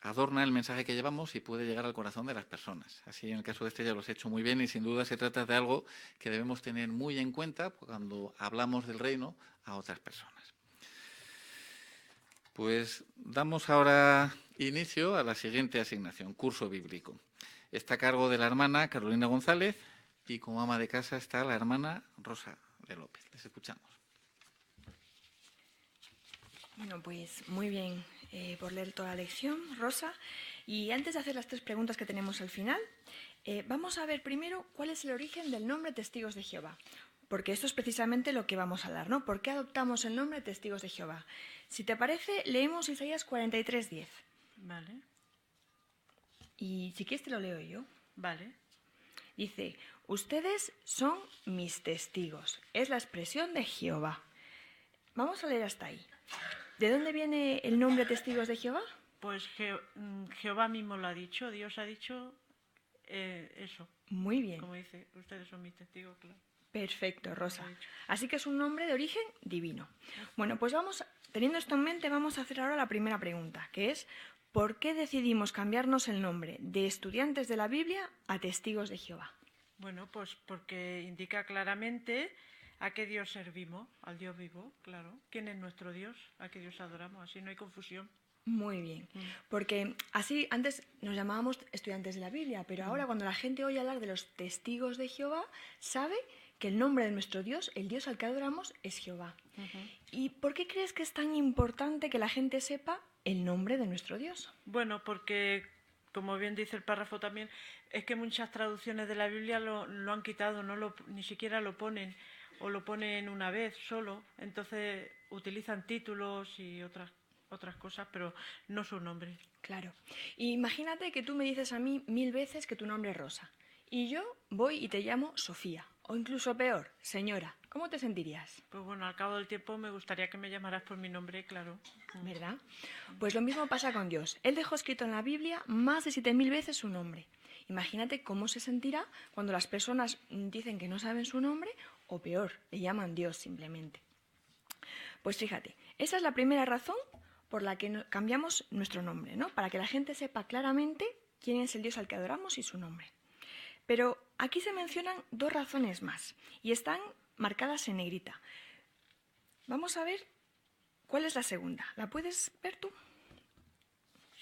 adorna el mensaje que llevamos y puede llegar al corazón de las personas. Así, en el caso de Estrella, lo has hecho muy bien y sin duda se trata de algo que debemos tener muy en cuenta cuando hablamos del reino a otras personas. Pues damos ahora inicio a la siguiente asignación, curso bíblico. Está a cargo de la hermana Carolina González y como ama de casa está la hermana Rosa de López. Les escuchamos. Bueno, pues muy bien por leer toda la lección, Rosa. Y antes de hacer las 3 preguntas que tenemos al final, vamos a ver primero cuál es el origen del nombre Testigos de Jehová. Porque esto es precisamente lo que vamos a hablar, ¿no? ¿Por qué adoptamos el nombre Testigos de Jehová? Si te parece, leemos Isaías 43:10. Vale. Y si quieres te lo leo yo. Vale. Dice, ustedes son mis testigos. Es la expresión de Jehová. Vamos a leer hasta ahí. ¿De dónde viene el nombre Testigos de Jehová? Pues Jehová mismo lo ha dicho, Dios ha dicho eso. Muy bien. Como dice, ustedes son mis testigos, claro. Perfecto, Rosa. Así que es un nombre de origen divino. Bueno, pues teniendo esto en mente, vamos a hacer ahora la primera pregunta, que es, ¿por qué decidimos cambiarnos el nombre de estudiantes de la Biblia a Testigos de Jehová? Bueno, pues porque indica claramente a qué Dios servimos, al Dios vivo, claro. ¿Quién es nuestro Dios? ¿A qué Dios adoramos? Así no hay confusión. Muy bien, porque así antes nos llamábamos estudiantes de la Biblia, pero ahora cuando la gente oye hablar de los testigos de Jehová, sabe que el nombre de nuestro Dios, el Dios al que adoramos, es Jehová. ¿Y por qué crees que es tan importante que la gente sepa el nombre de nuestro Dios? Bueno, porque, como bien dice el párrafo también, es que muchas traducciones de la Biblia lo han quitado, ni siquiera lo ponen, o lo ponen una vez solo, entonces utilizan títulos y otras cosas, pero no su nombre. Claro. Y imagínate que tú me dices a mí 1000 veces que tu nombre es Rosa, y yo voy y te llamo Sofía, o incluso peor, señora. ¿Cómo te sentirías? Pues bueno, al cabo del tiempo me gustaría que me llamaras por mi nombre, claro. ¿Verdad? Pues lo mismo pasa con Dios. Él dejó escrito en la Biblia más de 7000 veces su nombre. Imagínate cómo se sentirá cuando las personas dicen que no saben su nombre, o peor, le llaman Dios simplemente. Pues fíjate, esa es la primera razón por la que cambiamos nuestro nombre, ¿no? Para que la gente sepa claramente quién es el Dios al que adoramos y su nombre. Pero aquí se mencionan 2 razones más y están marcadas en negrita. Vamos a ver cuál es la segunda. ¿La puedes ver tú?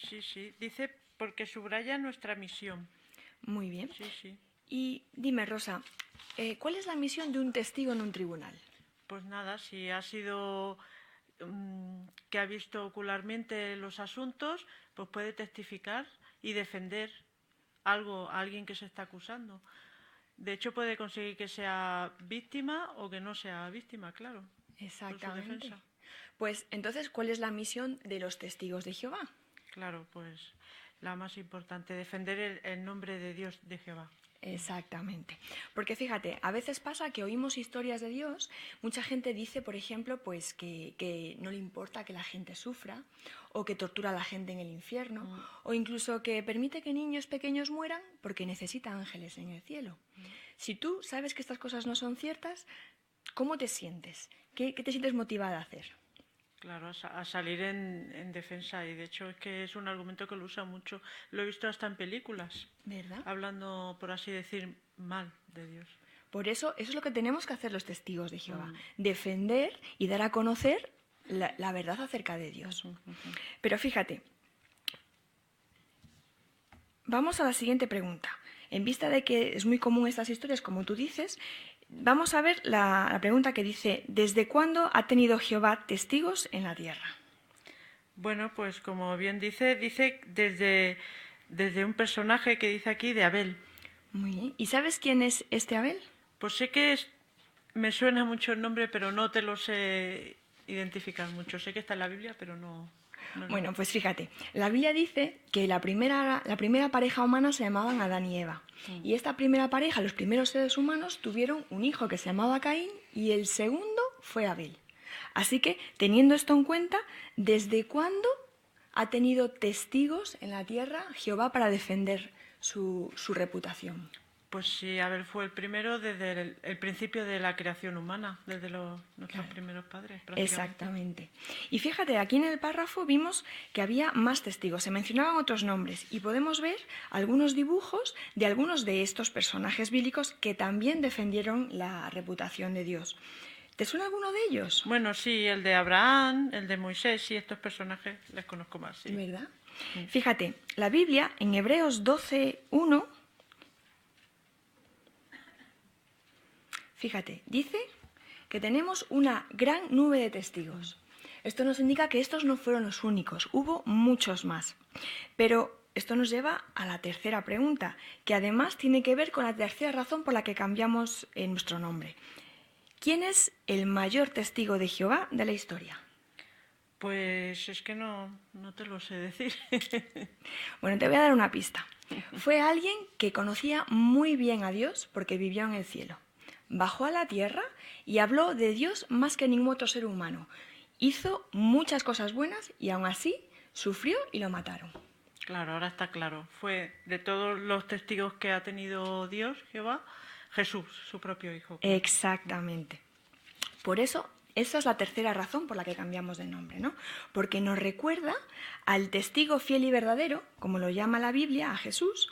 Sí. Dice, porque subraya nuestra misión. Muy bien. Sí. Y dime, Rosa, ¿cuál es la misión de un testigo en un tribunal? Pues nada, si ha sido que ha visto ocularmente los asuntos, pues puede testificar y defender a alguien que se está acusando. De hecho, puede conseguir que sea víctima o que no sea víctima, claro. Exactamente. Pues entonces, ¿cuál es la misión de los testigos de Jehová? Claro, pues la más importante, defender el nombre de Dios de Jehová. Exactamente. Porque fíjate, a veces pasa que oímos historias de Dios, mucha gente dice, por ejemplo, pues que no le importa que la gente sufra, o que tortura a la gente en el infierno, o incluso que permite que niños pequeños mueran porque necesita ángeles en el cielo. Si tú sabes que estas cosas no son ciertas, ¿cómo te sientes? ¿Qué te sientes motivada a hacer? Claro, a salir en defensa, y de hecho es que es un argumento que lo usa mucho. Lo he visto hasta en películas, ¿verdad? Hablando, por así decir, mal de Dios. Por eso es lo que tenemos que hacer los testigos de Jehová, defender y dar a conocer la verdad acerca de Dios. Pero fíjate, vamos a la siguiente pregunta. En vista de que es muy común estas historias, como tú dices, vamos a ver la pregunta que dice, ¿desde cuándo ha tenido Jehová testigos en la tierra? Bueno, pues como bien dice desde un personaje que dice aquí de Abel. Muy bien. ¿Y sabes quién es este Abel? Pues sé que me suena mucho el nombre, pero no te lo sé identificar mucho. Sé que está en la Biblia, pero no. Bueno, pues fíjate, la Biblia dice que la primera pareja humana se llamaban Adán y Eva. Y esta primera pareja, los primeros seres humanos, tuvieron un hijo que se llamaba Caín y el segundo fue Abel. Así que, teniendo esto en cuenta, ¿desde cuándo ha tenido testigos en la tierra Jehová para defender su reputación? Pues sí, Abel fue el primero desde el principio de la creación humana, desde nuestros primeros padres. Exactamente. Y fíjate, aquí en el párrafo vimos que había más testigos, se mencionaban otros nombres y podemos ver algunos dibujos de algunos de estos personajes bíblicos que también defendieron la reputación de Dios. ¿Te suena alguno de ellos? Bueno, sí, el de Abraham, el de Moisés, sí, estos personajes les conozco más. Sí. ¿Verdad? Fíjate, la Biblia en Hebreos 12:1, fíjate, dice que tenemos una gran nube de testigos. Esto nos indica que estos no fueron los únicos, hubo muchos más. Pero esto nos lleva a la tercera pregunta, que además tiene que ver con la tercera razón por la que cambiamos nuestro nombre. ¿Quién es el mayor testigo de Jehová de la historia? Pues es que no te lo sé decir. Bueno, te voy a dar una pista. Fue alguien que conocía muy bien a Dios porque vivió en el cielo. Bajó a la tierra y habló de Dios más que ningún otro ser humano. Hizo muchas cosas buenas y aún así sufrió y lo mataron. Claro, ahora está claro. Fue de todos los testigos que ha tenido Dios, Jehová, Jesús, su propio Hijo. Exactamente. Por eso, esa es la tercera razón por la que cambiamos de nombre, ¿no? Porque nos recuerda al testigo fiel y verdadero, como lo llama la Biblia, a Jesús,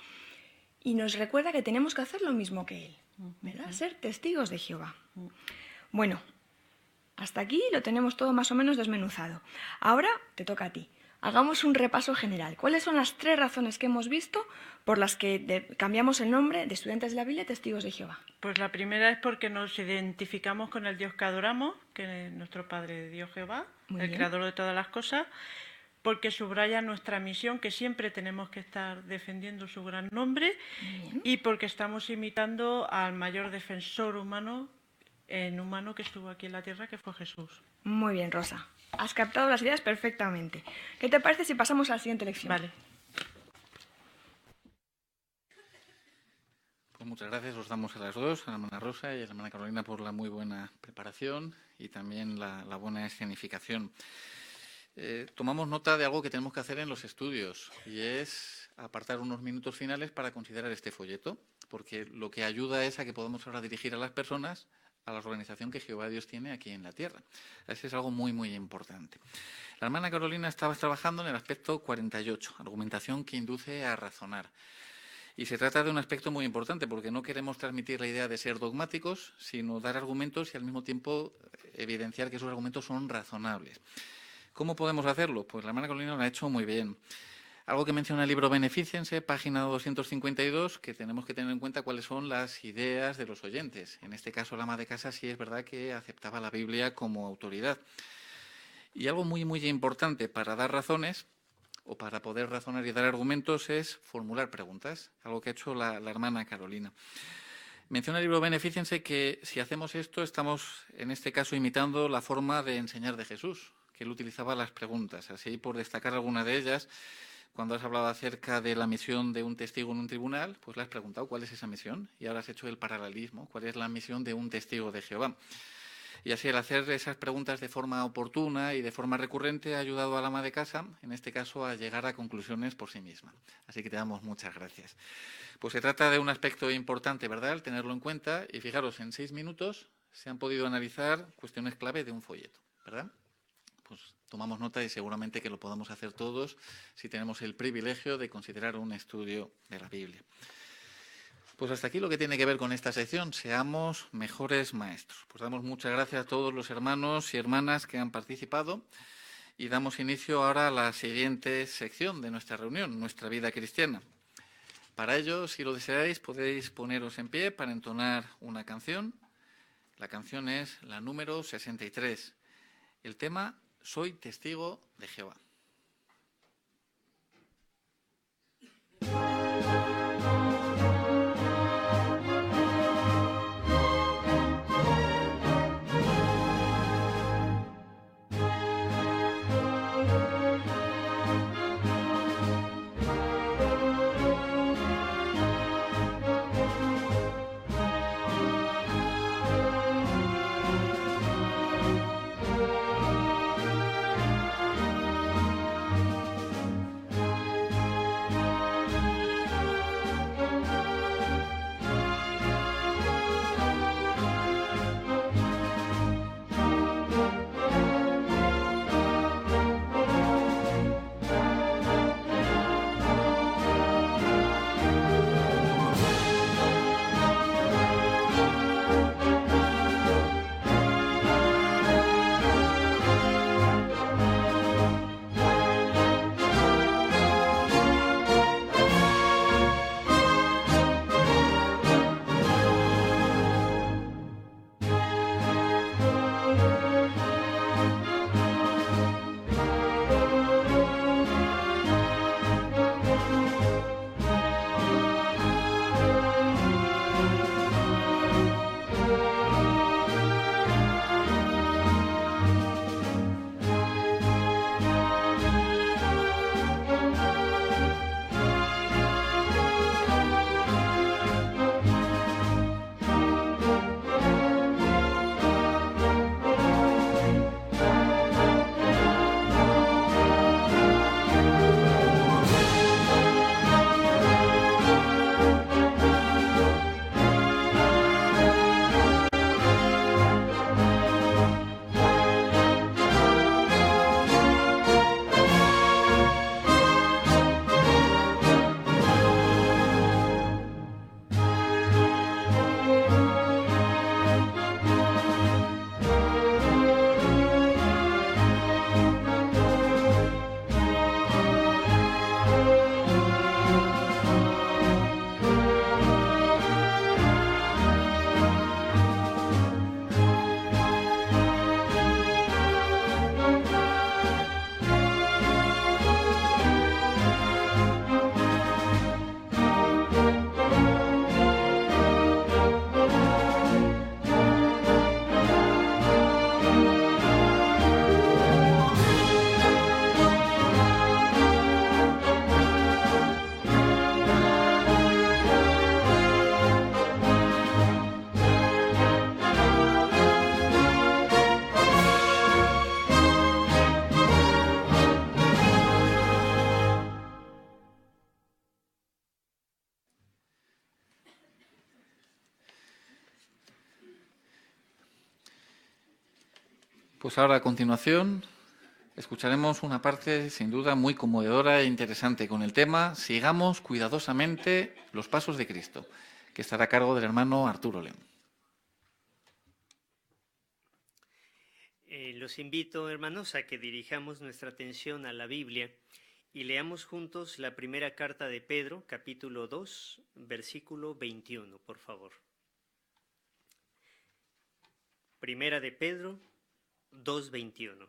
y nos recuerda que tenemos que hacer lo mismo que Él, ¿verdad? Ser testigos de Jehová. Bueno, hasta aquí lo tenemos todo más o menos desmenuzado. Ahora te toca a ti. Hagamos un repaso general. ¿Cuáles son las 3 razones que hemos visto por las que cambiamos el nombre de Estudiantes de la Biblia a Testigos de Jehová? Pues la primera es porque nos identificamos con el Dios que adoramos, que es nuestro Padre Dios Jehová, el creador de todas las cosas, porque subraya nuestra misión, que siempre tenemos que estar defendiendo su gran nombre, y porque estamos imitando al mayor defensor humano que estuvo aquí en la tierra, que fue Jesús. Muy bien, Rosa. Has captado las ideas perfectamente. ¿Qué te parece si pasamos a la siguiente lección? Vale. Pues muchas gracias, os damos a las dos, a la hermana Rosa y a la hermana Carolina, por la muy buena preparación y también la buena escenificación. Tomamos nota de algo que tenemos que hacer en los estudios, y es apartar unos minutos finales para considerar este folleto, porque lo que ayuda es a que podamos ahora dirigir a las personas a la organización que Jehová Dios tiene aquí en la tierra. Ese es algo muy, muy importante. La hermana Carolina estaba trabajando en el aspecto 48, argumentación que induce a razonar. Y se trata de un aspecto muy importante, porque no queremos transmitir la idea de ser dogmáticos, sino dar argumentos y al mismo tiempo evidenciar que esos argumentos son razonables. ¿Cómo podemos hacerlo? Pues la hermana Carolina lo ha hecho muy bien. Algo que menciona el libro Beneficiense, página 252, que tenemos que tener en cuenta cuáles son las ideas de los oyentes. En este caso, la ama de casa sí es verdad que aceptaba la Biblia como autoridad. Y algo muy, muy importante para dar razones, o para poder razonar y dar argumentos, es formular preguntas, algo que ha hecho la hermana Carolina. Menciona el libro Beneficiense que si hacemos esto, estamos en este caso imitando la forma de enseñar de Jesús, que él utilizaba las preguntas. Así, por destacar alguna de ellas, cuando has hablado acerca de la misión de un testigo en un tribunal, pues le has preguntado cuál es esa misión, y ahora has hecho el paralelismo, cuál es la misión de un testigo de Jehová. Y así, al hacer esas preguntas de forma oportuna y de forma recurrente, ha ayudado a la ama de casa, en este caso, a llegar a conclusiones por sí misma. Así que te damos muchas gracias. Pues se trata de un aspecto importante, ¿verdad?, el tenerlo en cuenta, y fijaros, en 6 minutos se han podido analizar cuestiones clave de un folleto, ¿verdad? Pues tomamos nota y seguramente que lo podamos hacer todos si tenemos el privilegio de considerar un estudio de la Biblia. Pues hasta aquí lo que tiene que ver con esta sección. Seamos mejores maestros. Pues damos muchas gracias a todos los hermanos y hermanas que han participado y damos inicio ahora a la siguiente sección de nuestra reunión, nuestra vida cristiana. Para ello, si lo deseáis, podéis poneros en pie para entonar una canción. La canción es la número 63. El tema: Soy testigo de Jehová. Pues ahora, a continuación, escucharemos una parte sin duda muy conmovedora e interesante con el tema Sigamos cuidadosamente los pasos de Cristo, que estará a cargo del hermano Arturo León. Los invito, hermanos, a que dirijamos nuestra atención a la Biblia y leamos juntos la primera carta de Pedro, capítulo 2, versículo 21, por favor. Primera de Pedro 2:21.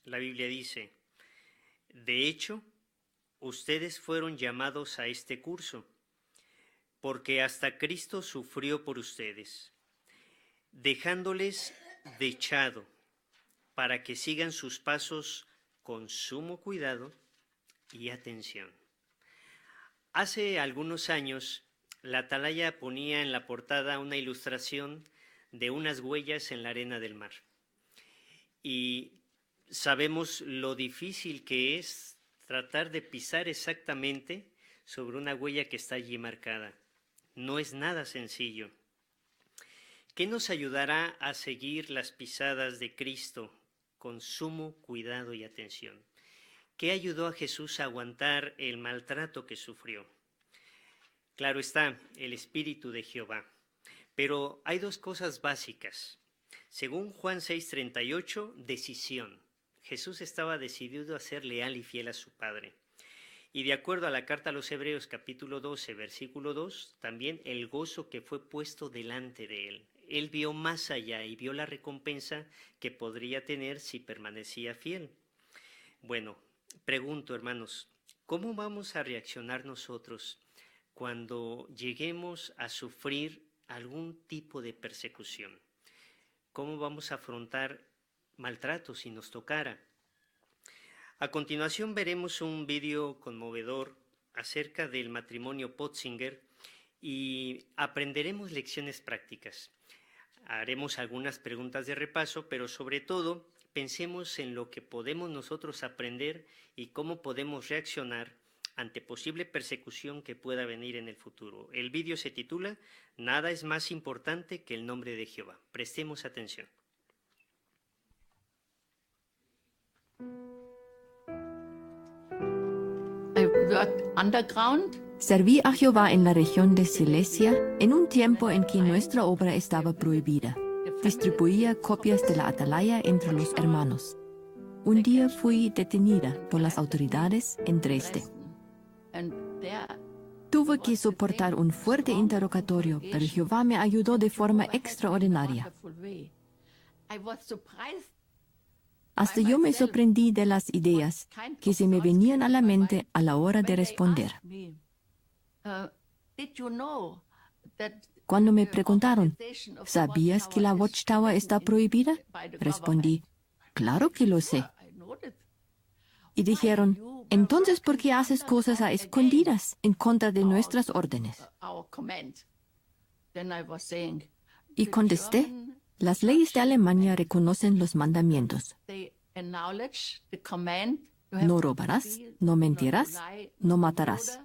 La Biblia dice: de hecho, ustedes fueron llamados a este curso, porque hasta Cristo sufrió por ustedes, dejándoles dechado para que sigan sus pasos con sumo cuidado y atención. Hace algunos años, la Atalaya ponía en la portada una ilustración de unas huellas en la arena del mar. Y sabemos lo difícil que es tratar de pisar exactamente sobre una huella que está allí marcada. No es nada sencillo. ¿Qué nos ayudará a seguir las pisadas de Cristo con sumo cuidado y atención? ¿Qué ayudó a Jesús a aguantar el maltrato que sufrió? Claro está, el Espíritu de Jehová. Pero hay dos cosas básicas. Según Juan 6:38, decisión. Jesús estaba decidido a ser leal y fiel a su Padre. Y de acuerdo a la carta a los Hebreos, capítulo 12, versículo 2, también el gozo que fue puesto delante de él. Él vio más allá y vio la recompensa que podría tener si permanecía fiel. Bueno, pregunto, hermanos, ¿cómo vamos a reaccionar nosotros cuando lleguemos a sufrir algún tipo de persecución? ¿Cómo vamos a afrontar maltrato si nos tocara? A continuación veremos un vídeo conmovedor acerca del matrimonio Potzinger y aprenderemos lecciones prácticas. Haremos algunas preguntas de repaso, pero sobre todo pensemos en lo que podemos nosotros aprender y cómo podemos reaccionar ante posible persecución que pueda venir en el futuro. El vídeo se titula Nada es más importante que el nombre de Jehová. Prestemos atención. Serví a Jehová en la región de Silesia en un tiempo en que nuestra obra estaba prohibida. Distribuía copias de la Atalaya entre los hermanos. Un día fui detenida por las autoridades en Dresde. Tuve que soportar un fuerte interrogatorio, pero Jehová me ayudó de forma extraordinaria. Hasta yo me sorprendí de las ideas que se me venían a la mente a la hora de responder. Cuando me preguntaron, ¿sabías que la Watchtower está prohibida? Respondí, claro que lo sé. Y dijeron, entonces, ¿por qué haces cosas a escondidas en contra de nuestras órdenes? Y contesté, las leyes de Alemania reconocen los mandamientos. No robarás, no mentirás, no matarás.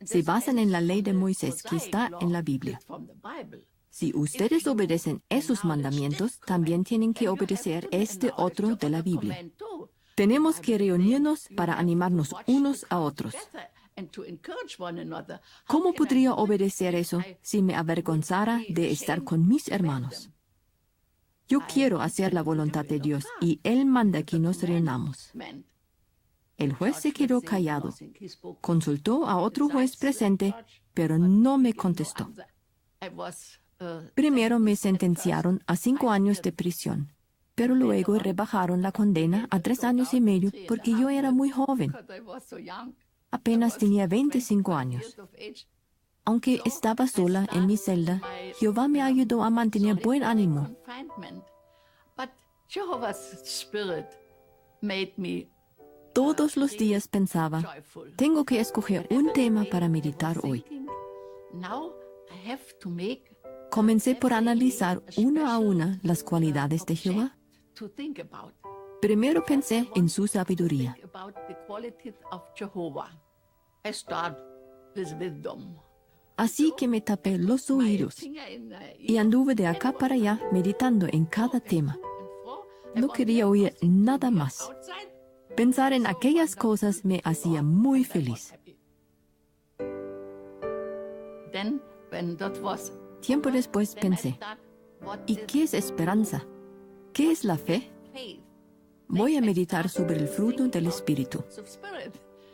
Se basan en la ley de Moisés que está en la Biblia. Si ustedes obedecen esos mandamientos, también tienen que obedecer este otro de la Biblia. Tenemos que reunirnos para animarnos unos a otros. ¿Cómo podría obedecer eso si me avergonzara de estar con mis hermanos? Yo quiero hacer la voluntad de Dios y Él manda que nos reunamos. El juez se quedó callado. Consultó a otro juez presente, pero no me contestó. Primero me sentenciaron a 5 años de prisión, pero luego rebajaron la condena a 3 años y medio porque yo era muy joven. Apenas tenía 25 años. Aunque estaba sola en mi celda, Jehová me ayudó a mantener buen ánimo. Todos los días pensaba, tengo que escoger un tema para meditar hoy. Comencé por analizar una a una las cualidades de Jehová. Primero pensé en su sabiduría. Así que me tapé los oídos y anduve de acá para allá meditando en cada tema. No quería oír nada más. Pensar en aquellas cosas me hacía muy feliz. Tiempo después pensé, ¿y qué es esperanza? ¿Qué es la fe? Voy a meditar sobre el fruto del Espíritu,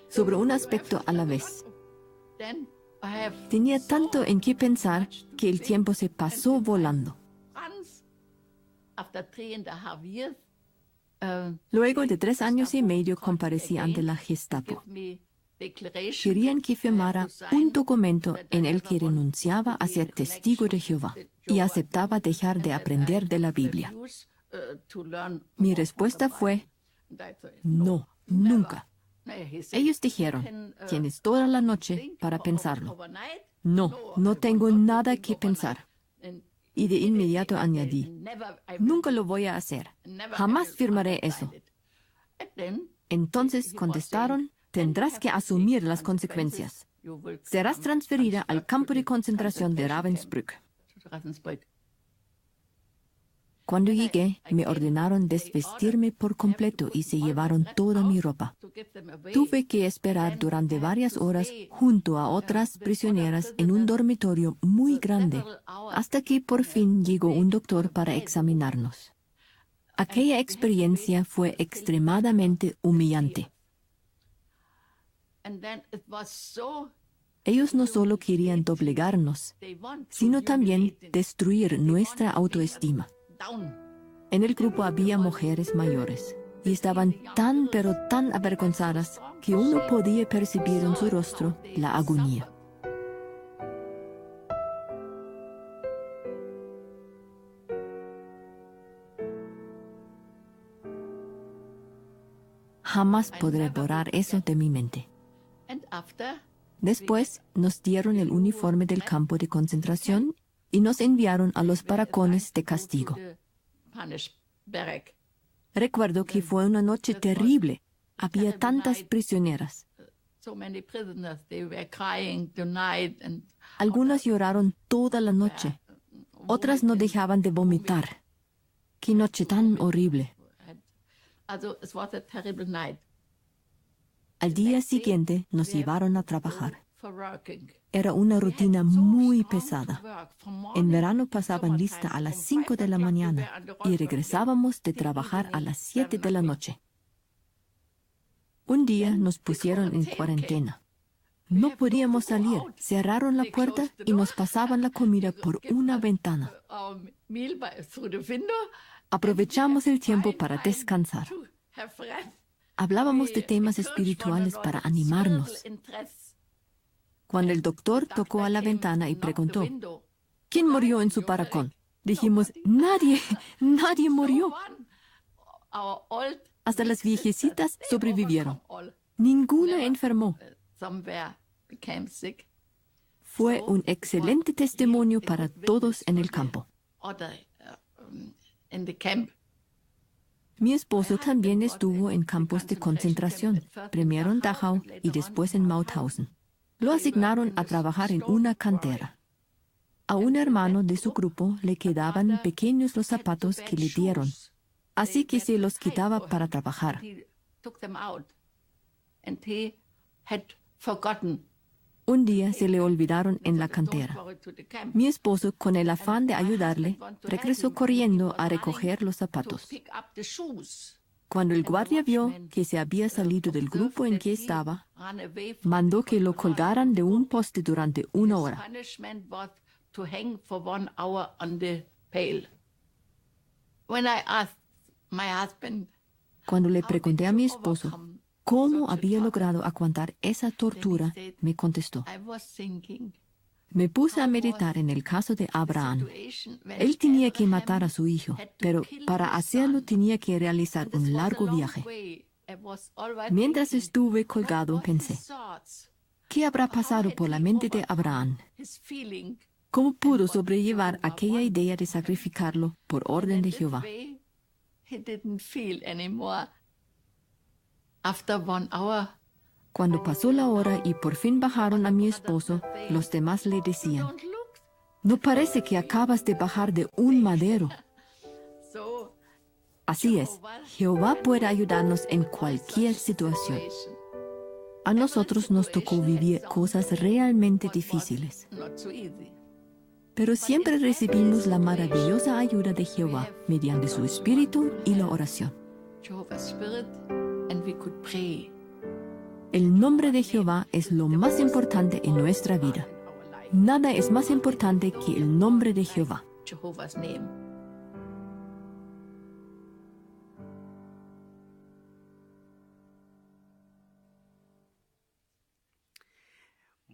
sobre un aspecto a la vez. Tenía tanto en qué pensar que el tiempo se pasó volando. Luego de 3 años y medio comparecí ante la Gestapo. Querían que firmara un documento en el que renunciaba a ser testigo de Jehová y aceptaba dejar de aprender de la Biblia. Mi respuesta fue, no, nunca. Ellos dijeron, tienes toda la noche para pensarlo. No, no tengo nada que pensar. Y de inmediato añadí, nunca lo voy a hacer. Jamás firmaré eso. Entonces contestaron, tendrás que asumir las consecuencias. Serás transferida al campo de concentración de Ravensbrück. Cuando llegué, me ordenaron desvestirme por completo y se llevaron toda mi ropa. Tuve que esperar durante varias horas junto a otras prisioneras en un dormitorio muy grande, hasta que por fin llegó un doctor para examinarnos. Aquella experiencia fue extremadamente humillante. Ellos no solo querían doblegarnos, sino también destruir nuestra autoestima. En el grupo había mujeres mayores y estaban tan pero tan avergonzadas que uno podía percibir en su rostro la agonía. Jamás podré borrar eso de mi mente. Después nos dieron el uniforme del campo de concentración y nos enviaron a los barracones de castigo. Recuerdo que fue una noche terrible. Había tantas prisioneras. Algunas lloraron toda la noche. Otras no dejaban de vomitar. ¡Qué noche tan horrible! Al día siguiente nos llevaron a trabajar. Era una rutina muy pesada. En verano pasaban lista a las 5 de la mañana y regresábamos de trabajar a las 7 de la noche. Un día nos pusieron en cuarentena. No podíamos salir. Cerraron la puerta y nos pasaban la comida por una ventana. Aprovechamos el tiempo para descansar. Hablábamos de temas espirituales para animarnos. Cuando el doctor tocó a la ventana y preguntó, ¿quién murió en su barracón? Dijimos, nadie murió. Hasta las viejecitas sobrevivieron. Ninguna enfermó. Fue un excelente testimonio para todos en el campo. Mi esposo también estuvo en campos de concentración, primero en Dachau y después en Mauthausen. Lo asignaron a trabajar en una cantera. A un hermano de su grupo le quedaban pequeños los zapatos que le dieron, así que se los quitaba para trabajar. Un día se le olvidaron en la cantera. Mi esposo, con el afán de ayudarle, regresó corriendo a recoger los zapatos. Cuando el guardia vio que se había salido del grupo en que estaba, mandó que lo colgaran de un poste durante 1 hora. Cuando le pregunté a mi esposo cómo había logrado aguantar esa tortura, me contestó, me puse a meditar en el caso de Abraham. Él tenía que matar a su hijo, pero para hacerlo tenía que realizar un largo viaje. Mientras estuve colgado, pensé, ¿qué habrá pasado por la mente de Abraham? ¿Cómo pudo sobrellevar aquella idea de sacrificarlo por orden de Jehová? Cuando pasó la hora y por fin bajaron a mi esposo, los demás le decían, no parece que acabas de bajar de un madero. Así es, Jehová puede ayudarnos en cualquier situación. A nosotros nos tocó vivir cosas realmente difíciles, pero siempre recibimos la maravillosa ayuda de Jehová mediante su Espíritu y la oración. El nombre de Jehová es lo más importante en nuestra vida. Nada es más importante que el nombre de Jehová.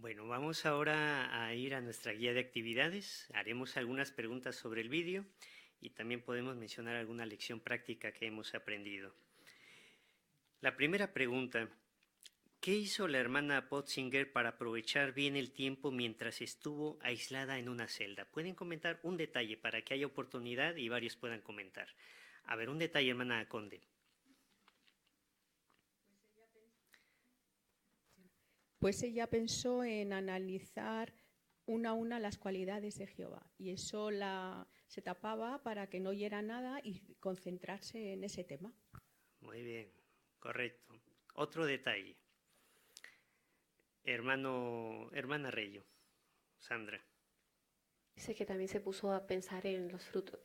Bueno, vamos ahora a ir a nuestra guía de actividades. Haremos algunas preguntas sobre el vídeo y también podemos mencionar alguna lección práctica que hemos aprendido. La primera pregunta: ¿qué hizo la hermana Potzinger para aprovechar bien el tiempo mientras estuvo aislada en una celda? Pueden comentar un detalle para que haya oportunidad y varios puedan comentar. A ver, un detalle, hermana Conde. Pues ella pensó en analizar una a una las cualidades de Jehová y eso se tapaba para que no oyera nada y concentrarse en ese tema. Muy bien, correcto. Otro detalle. Hermana Reyo, Sandra. Dice que también se puso a pensar en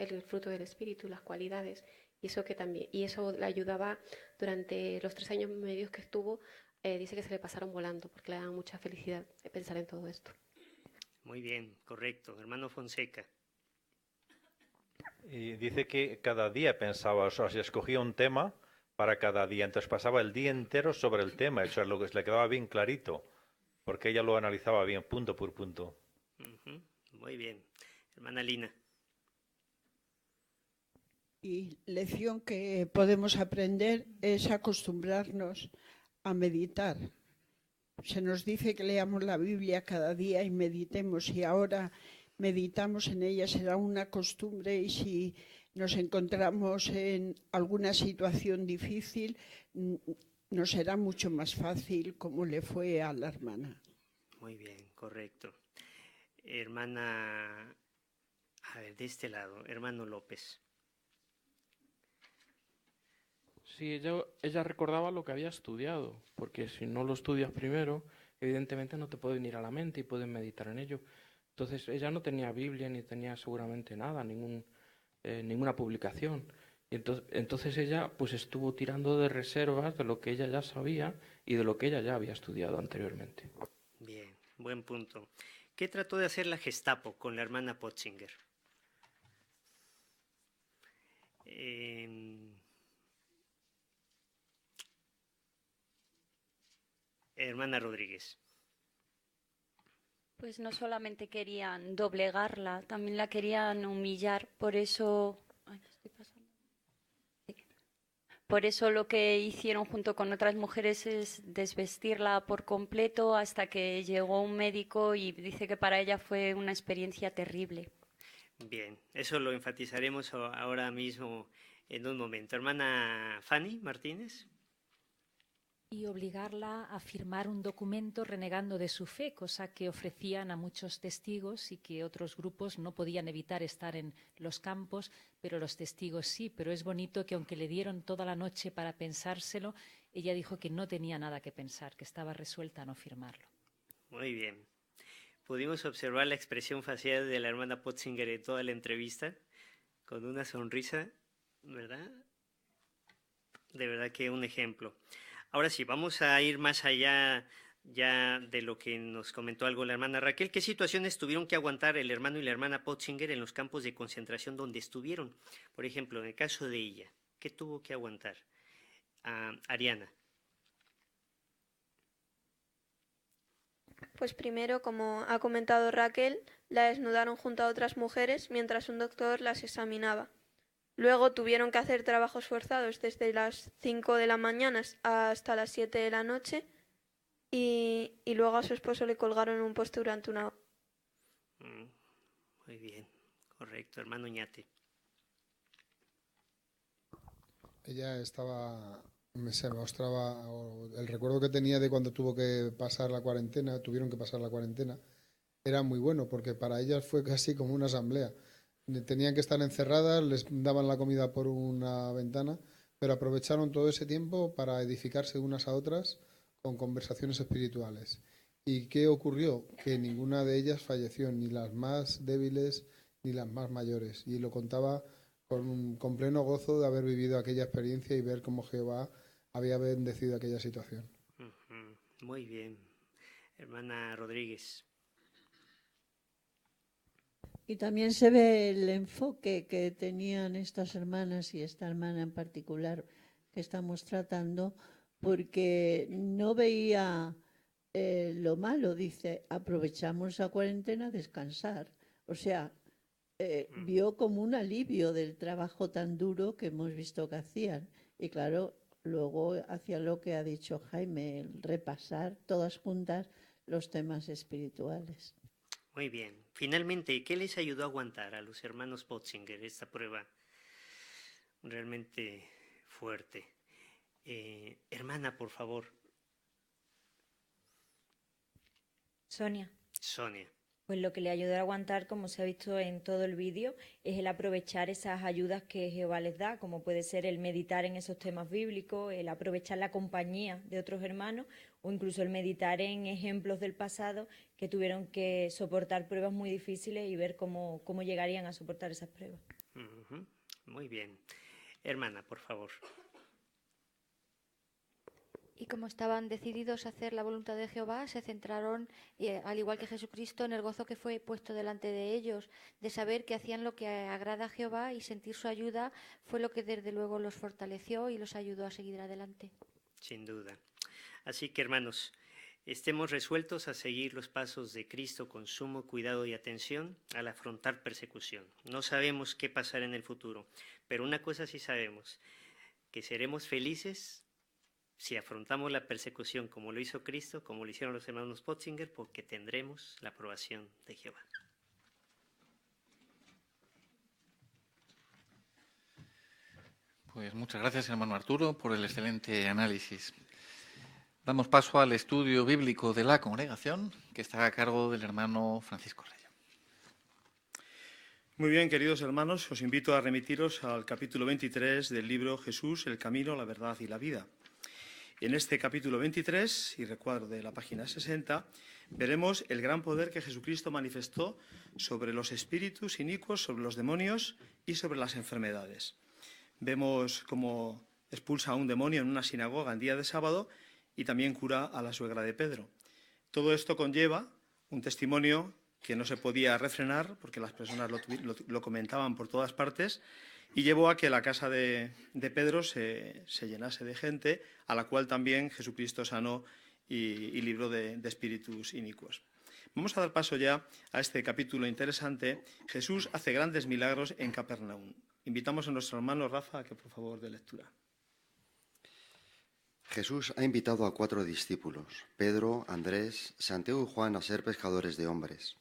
el fruto del Espíritu, las cualidades, y eso le ayudaba durante los 3 años y medio que estuvo. Dice que se le pasaron volando porque le daba mucha felicidad pensar en todo esto. Muy bien, correcto. Hermano Fonseca. Y dice que cada día pensaba, o sea, si escogía un tema para cada día, entonces pasaba el día entero sobre el tema, o sea, lo que le quedaba bien clarito, porque ella lo analizaba bien, punto por punto. Muy bien. Hermana Lina. Y lección que podemos aprender es acostumbrarnos a meditar. Se nos dice que leamos la Biblia cada día y meditemos, y ahora meditamos en ella, será una costumbre, y si nos encontramos en alguna situación difícil, nos será mucho más fácil, como le fue a la hermana. Muy bien, correcto. Hermana, a ver, de este lado, hermano López. Sí, ella recordaba lo que había estudiado, porque si no lo estudias primero, evidentemente no te puede venir a la mente y puedes meditar en ello. Entonces ella no tenía Biblia ni tenía seguramente nada, ninguna publicación. Y entonces ella pues estuvo tirando de reservas de lo que ella ya sabía y de lo que ella ya había estudiado anteriormente. Bien, buen punto. ¿Qué trató de hacer la Gestapo con la hermana Potzinger? Hermana Rodríguez. Pues no solamente querían doblegarla, también la querían humillar, por eso... Por eso lo que hicieron junto con otras mujeres es desvestirla por completo hasta que llegó un médico y dice que para ella fue una experiencia terrible. Bien, eso lo enfatizaremos ahora mismo en un momento. Hermana Fanny Martínez. Y obligarla a firmar un documento renegando de su fe, cosa que ofrecían a muchos testigos y que otros grupos no podían evitar estar en los campos, pero los testigos sí. Pero es bonito que aunque le dieron toda la noche para pensárselo, ella dijo que no tenía nada que pensar, que estaba resuelta a no firmarlo. Muy bien. Pudimos observar la expresión facial de la hermana Potzinger en toda la entrevista, con una sonrisa, ¿verdad? De verdad que un ejemplo. Ahora sí, vamos a ir más allá ya de lo que nos comentó algo la hermana Raquel. ¿Qué situaciones tuvieron que aguantar el hermano y la hermana Potzinger en los campos de concentración donde estuvieron? Por ejemplo, en el caso de ella, ¿qué tuvo que aguantar? Ariana. Pues primero, como ha comentado Raquel, la desnudaron junto a otras mujeres mientras un doctor las examinaba. Luego tuvieron que hacer trabajos forzados desde las 5 de la mañana hasta las 7 de la noche y luego a su esposo le colgaron en un poste durante una hora. Muy bien, correcto. Hermano Ñate. Ella se mostraba, el recuerdo que tenía de cuando tuvieron que pasar la cuarentena, era muy bueno, porque para ella fue casi como una asamblea. tenían que estar encerradas, les daban la comida por una ventana, pero aprovecharon todo ese tiempo para edificarse unas a otras con conversaciones espirituales. ¿Y qué ocurrió? Que ninguna de ellas falleció, ni las más débiles ni las más mayores. Y lo contaba con pleno gozo de haber vivido aquella experiencia y ver cómo Jehová había bendecido aquella situación. Muy bien. Hermana Rodríguez. Y también se ve el enfoque que tenían estas hermanas y esta hermana en particular que estamos tratando, porque no veía lo malo, dice, aprovechamos la cuarentena a descansar. O sea, vio como un alivio del trabajo tan duro que hemos visto que hacían. Y claro, luego hacía lo que ha dicho Jaime, el repasar todas juntas los temas espirituales. Muy bien. Finalmente, ¿qué les ayudó a aguantar a los hermanos Potzinger esta prueba realmente fuerte? Hermana, por favor. Sonia. Sonia. Pues lo que le ayudó a aguantar, como se ha visto en todo el vídeo, es el aprovechar esas ayudas que Jehová les da, como puede ser el meditar en esos temas bíblicos, el aprovechar la compañía de otros hermanos o incluso el meditar en ejemplos del pasado que tuvieron que soportar pruebas muy difíciles y ver cómo llegarían a soportar esas pruebas. Muy bien. Hermana, por favor. Y como estaban decididos a hacer la voluntad de Jehová, se centraron, al igual que Jesucristo, en el gozo que fue puesto delante de ellos, de saber que hacían lo que agrada a Jehová, y sentir su ayuda fue lo que desde luego los fortaleció y los ayudó a seguir adelante. Sin duda. Así que, hermanos, estemos resueltos a seguir los pasos de Cristo con sumo cuidado y atención al afrontar persecución. No sabemos qué pasará en el futuro, pero una cosa sí sabemos, que seremos felices si afrontamos la persecución como lo hizo Cristo, como lo hicieron los hermanos Potzinger, porque tendremos la aprobación de Jehová. Pues muchas gracias, hermano Arturo, por el excelente análisis. Damos paso al estudio bíblico de la congregación, que está a cargo del hermano Francisco Reyes. Muy bien, queridos hermanos, os invito a remitiros al capítulo 23 del libro Jesús, el camino, la verdad y la vida. En este capítulo 23, y recuadro de la página 60, veremos el gran poder que Jesucristo manifestó sobre los espíritus inicuos, sobre los demonios y sobre las enfermedades. Vemos cómo expulsa a un demonio en una sinagoga en día de sábado y también cura a la suegra de Pedro. Todo esto conlleva un testimonio que no se podía refrenar porque las personas lo comentaban por todas partes, y llevó a que la casa de Pedro se llenase de gente, a la cual también Jesucristo sanó y libró de espíritus inicuos. Vamos a dar paso ya a este capítulo interesante. Jesús hace grandes milagros en Capernaum. Invitamos a nuestro hermano Rafa a que por favor dé lectura. Jesús ha invitado a 4 discípulos, Pedro, Andrés, Santiago y Juan, a ser pescadores de hombres.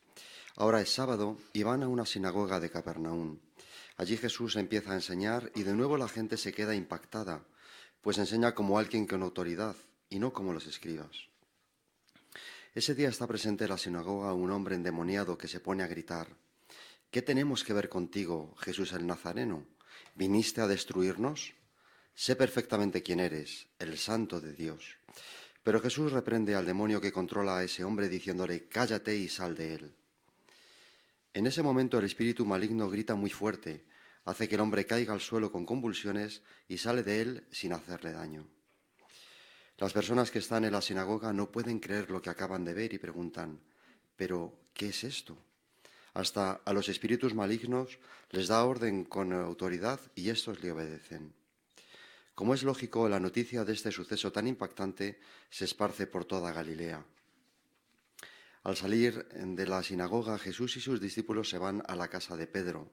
Ahora es sábado y van a una sinagoga de Capernaum. Allí Jesús empieza a enseñar y de nuevo la gente se queda impactada, pues enseña como alguien con autoridad y no como los escribas. Ese día está presente en la sinagoga un hombre endemoniado que se pone a gritar: ¿Qué tenemos que ver contigo, Jesús el Nazareno? ¿Viniste a destruirnos? Sé perfectamente quién eres, el Santo de Dios. Pero Jesús reprende al demonio que controla a ese hombre diciéndole: cállate y sal de él. En ese momento el espíritu maligno grita muy fuerte, hace que el hombre caiga al suelo con convulsiones y sale de él sin hacerle daño. Las personas que están en la sinagoga no pueden creer lo que acaban de ver y preguntan: ¿pero qué es esto? Hasta a los espíritus malignos les da orden con autoridad y estos le obedecen. Como es lógico, la noticia de este suceso tan impactante se esparce por toda Galilea. Al salir de la sinagoga, Jesús y sus discípulos se van a la casa de Pedro,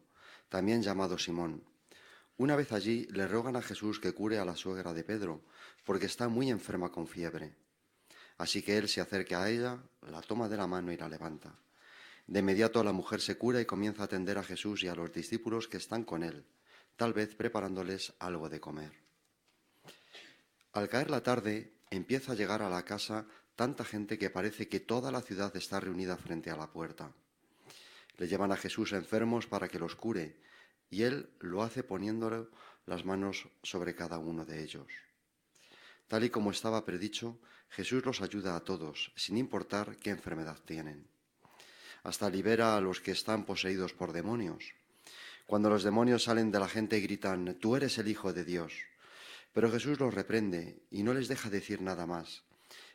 también llamado Simón. Una vez allí, le rogan a Jesús que cure a la suegra de Pedro, porque está muy enferma con fiebre. Así que él se acerca a ella, la toma de la mano y la levanta. De inmediato la mujer se cura y comienza a atender a Jesús y a los discípulos que están con él, tal vez preparándoles algo de comer. Al caer la tarde, empieza a llegar a la casa tanta gente que parece que toda la ciudad está reunida frente a la puerta. Le llevan a Jesús enfermos para que los cure, y él lo hace poniéndole las manos sobre cada uno de ellos. Tal y como estaba predicho, Jesús los ayuda a todos, sin importar qué enfermedad tienen. Hasta libera a los que están poseídos por demonios. Cuando los demonios salen de la gente gritan: «Tú eres el Hijo de Dios». Pero Jesús los reprende y no les deja decir nada más.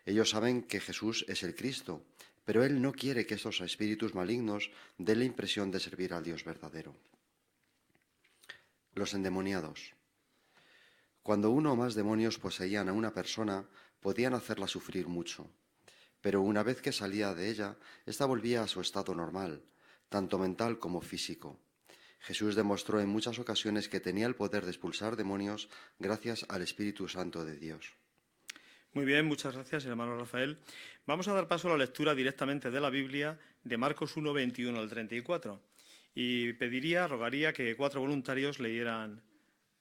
Ellos saben que Jesús es el Cristo, pero Él no quiere que estos espíritus malignos den la impresión de servir al Dios verdadero. Los endemoniados. Cuando uno o más demonios poseían a una persona, podían hacerla sufrir mucho. Pero una vez que salía de ella, ésta volvía a su estado normal, tanto mental como físico. Jesús demostró en muchas ocasiones que tenía el poder de expulsar demonios gracias al Espíritu Santo de Dios. Muy bien, muchas gracias, hermano Rafael. Vamos a dar paso a la lectura directamente de la Biblia, de Marcos 1, 21 al 34. Y rogaría que 4 voluntarios leyeran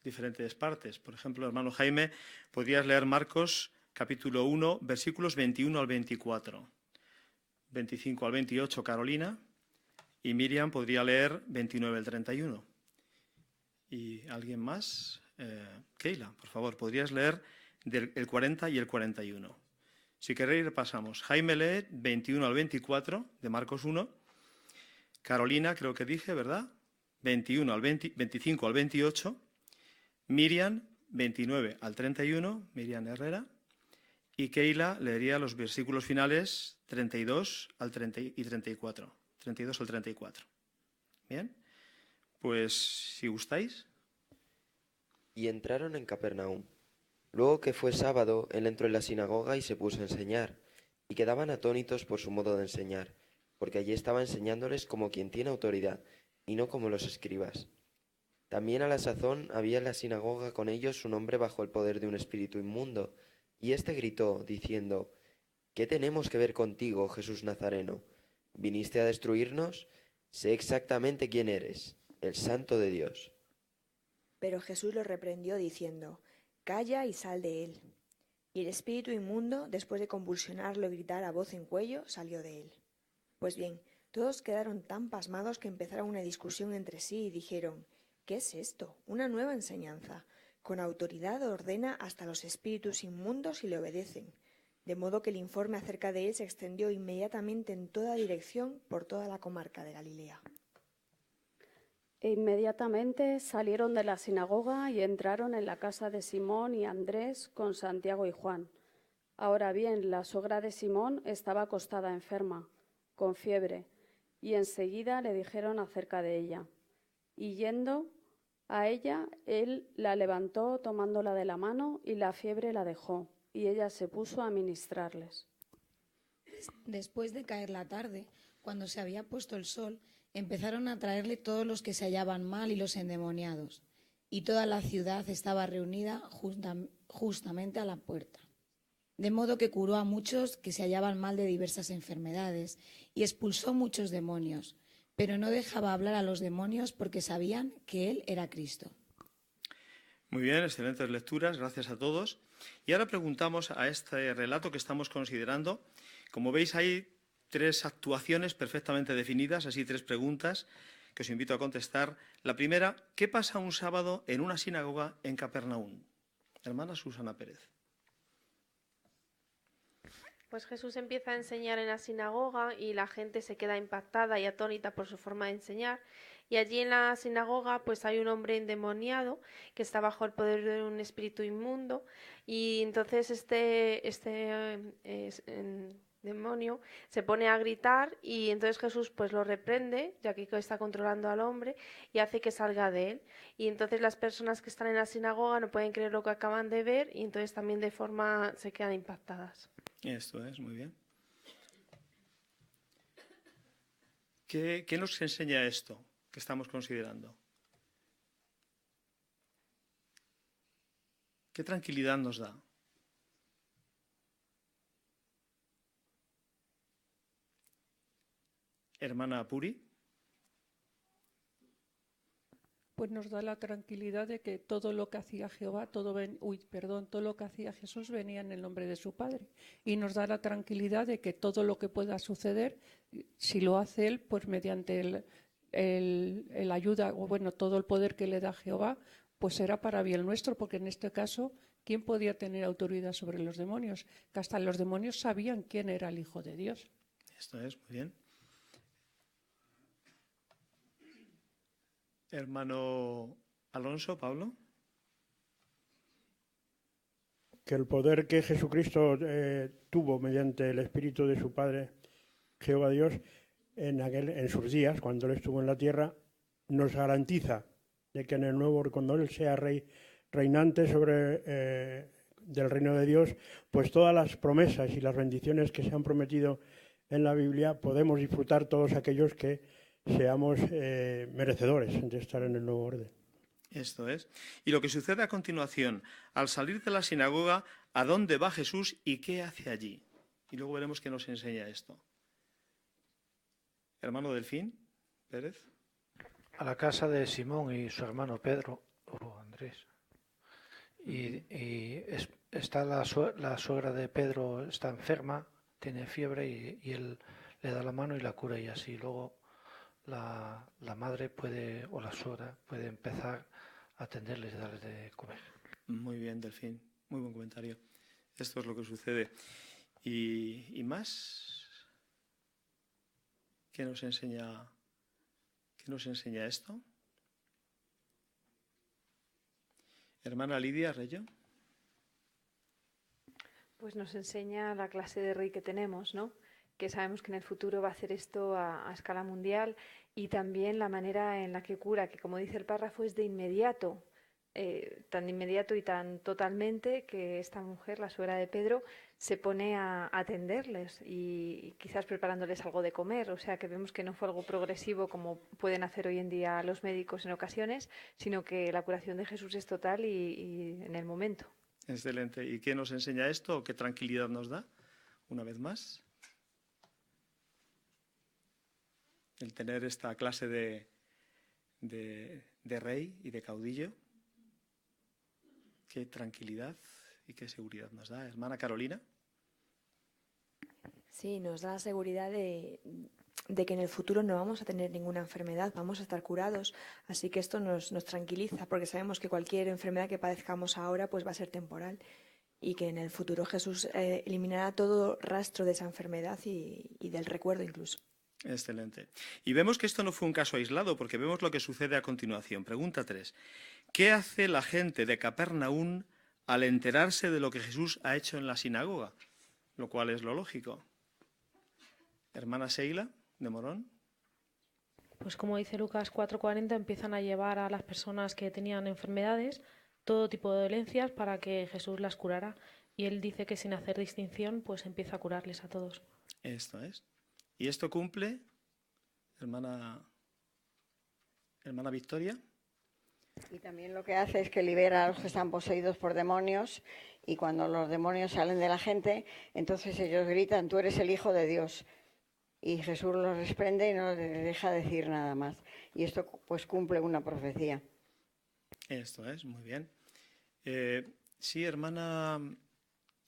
diferentes partes. Por ejemplo, hermano Jaime, podrías leer Marcos capítulo 1, versículos 21 al 24, 25 al 28, Carolina, y Miriam podría leer 29 al 31. ¿Y alguien más? Keila, por favor, podrías leer el 40 y el 41. Si queréis, repasamos. Jaime lee 21 al 24 de Marcos 1. Carolina, creo que dije, ¿verdad? 25 al 28. Miriam, 29 al 31, Miriam Herrera, y Keila leería los versículos finales 32 al 34. Bien, pues si gustáis. Y entraron en Capernaum. Luego que fue sábado, él entró en la sinagoga y se puso a enseñar, y quedaban atónitos por su modo de enseñar, porque allí estaba enseñándoles como quien tiene autoridad, y no como los escribas. También a la sazón había en la sinagoga con ellos un hombre bajo el poder de un espíritu inmundo, y éste gritó, diciendo: ¿Qué tenemos que ver contigo, Jesús Nazareno? ¿Viniste a destruirnos? Sé exactamente quién eres, el Santo de Dios. Pero Jesús lo reprendió, diciendo: Calla y sal de él. Y el espíritu inmundo, después de convulsionarlo y gritar a voz en cuello, salió de él. Pues bien, todos quedaron tan pasmados que empezaron una discusión entre sí y dijeron: ¿Qué es esto? Una nueva enseñanza. Con autoridad ordena hasta los espíritus inmundos y le obedecen. De modo que el informe acerca de él se extendió inmediatamente en toda dirección por toda la comarca de Galilea. E inmediatamente salieron de la sinagoga y entraron en la casa de Simón y Andrés con Santiago y Juan. Ahora bien, la suegra de Simón estaba acostada enferma, con fiebre, y enseguida le dijeron acerca de ella. Y yendo a ella, él la levantó tomándola de la mano y la fiebre la dejó, y ella se puso a ministrarles. Después de caer la tarde, cuando se había puesto el sol, empezaron a traerle todos los que se hallaban mal y los endemoniados, y toda la ciudad estaba reunida justamente a la puerta. De modo que curó a muchos que se hallaban mal de diversas enfermedades, y expulsó muchos demonios, pero no dejaba hablar a los demonios porque sabían que él era Cristo. Muy bien, excelentes lecturas, gracias a todos. Y ahora preguntamos a este relato que estamos considerando. Como veis, hay 3 actuaciones perfectamente definidas, así 3 preguntas que os invito a contestar. La primera: ¿qué pasa un sábado en una sinagoga en Capernaum? Hermana Susana Pérez. Pues Jesús empieza a enseñar en la sinagoga y la gente se queda impactada y atónita por su forma de enseñar. Y allí en la sinagoga pues hay un hombre endemoniado que está bajo el poder de un espíritu inmundo, y entonces este demonio se pone a gritar, y entonces Jesús pues lo reprende, ya que está controlando al hombre, y hace que salga de él. Y entonces las personas que están en la sinagoga no pueden creer lo que acaban de ver, y entonces también de forma se quedan impactadas. Esto es, muy bien. ¿Qué nos enseña esto que estamos considerando? ¿Qué tranquilidad nos da? Hermana Puri. pues nos da la tranquilidad de que todo lo que hacía todo lo que hacía Jesús venía en el nombre de su Padre. Y nos da la tranquilidad de que todo lo que pueda suceder, si lo hace Él, pues mediante el ayuda, o bueno, todo el poder que le da Jehová, pues será para bien nuestro, porque en este caso, ¿quién podía tener autoridad sobre los demonios? Que hasta los demonios sabían quién era el Hijo de Dios. Esto es, muy bien. Hermano Alonso, Pablo. Que el poder que Jesucristo tuvo mediante el Espíritu de su Padre, Jehová Dios, en sus días, cuando Él estuvo en la tierra, nos garantiza de que en el nuevo, cuando Él sea reinante del reino de Dios, pues todas las promesas y las bendiciones que se han prometido en la Biblia podemos disfrutar todos aquellos que seamos merecedores de estar en el nuevo orden. Esto es. Y lo que sucede a continuación, al salir de la sinagoga, ¿a dónde va Jesús y qué hace allí? Y luego veremos qué nos enseña esto. Hermano Delfín Pérez. A la casa de Simón y su hermano Pedro, o Andrés. Está la suegra de Pedro, está enferma, tiene fiebre y él le da la mano y la cura, y así luego la madre puede, o la suegra puede empezar a atenderles y darles de comer. Muy bien, Delfín, muy buen comentario. Esto es lo que sucede. ¿Y más? ¿Qué nos enseña esto? Hermana Lidia Reyo. Pues nos enseña la clase de rey que tenemos, ¿no? Que sabemos que en el futuro va a hacer esto a escala mundial, y también la manera en la que cura, que como dice el párrafo es de inmediato, tan de inmediato y tan totalmente que esta mujer, la suegra de Pedro, se pone a atenderles y quizás preparándoles algo de comer. O sea que vemos que no fue algo progresivo como pueden hacer hoy en día los médicos en ocasiones, sino que la curación de Jesús es total y en el momento. Excelente. ¿Y qué nos enseña esto? ¿Qué tranquilidad nos da? Una vez más. El tener esta clase de rey y de caudillo. Qué tranquilidad y qué seguridad nos da. Hermana Carolina. Sí, nos da la seguridad de que en el futuro no vamos a tener ninguna enfermedad, vamos a estar curados. Así que esto nos tranquiliza, porque sabemos que cualquier enfermedad que padezcamos ahora pues va a ser temporal, y que en el futuro Jesús eliminará todo rastro de esa enfermedad y del recuerdo incluso. Excelente. Y vemos que esto no fue un caso aislado, porque vemos lo que sucede a continuación. Pregunta 3. ¿Qué hace la gente de Capernaum al enterarse de lo que Jesús ha hecho en la sinagoga? Lo cual es lo lógico. Hermana Sheila, de Morón. Pues como dice Lucas 4:40, empiezan a llevar a las personas que tenían enfermedades, todo tipo de dolencias, para que Jesús las curara. Y él dice que sin hacer distinción, pues empieza a curarles a todos. Esto es. ¿Y esto cumple, hermana Victoria? Y también lo que hace es que libera a los que están poseídos por demonios, y cuando los demonios salen de la gente, entonces ellos gritan: tú eres el Hijo de Dios. Y Jesús los reprende y no les deja decir nada más. Y esto pues cumple una profecía. Esto es, muy bien. Sí, hermana...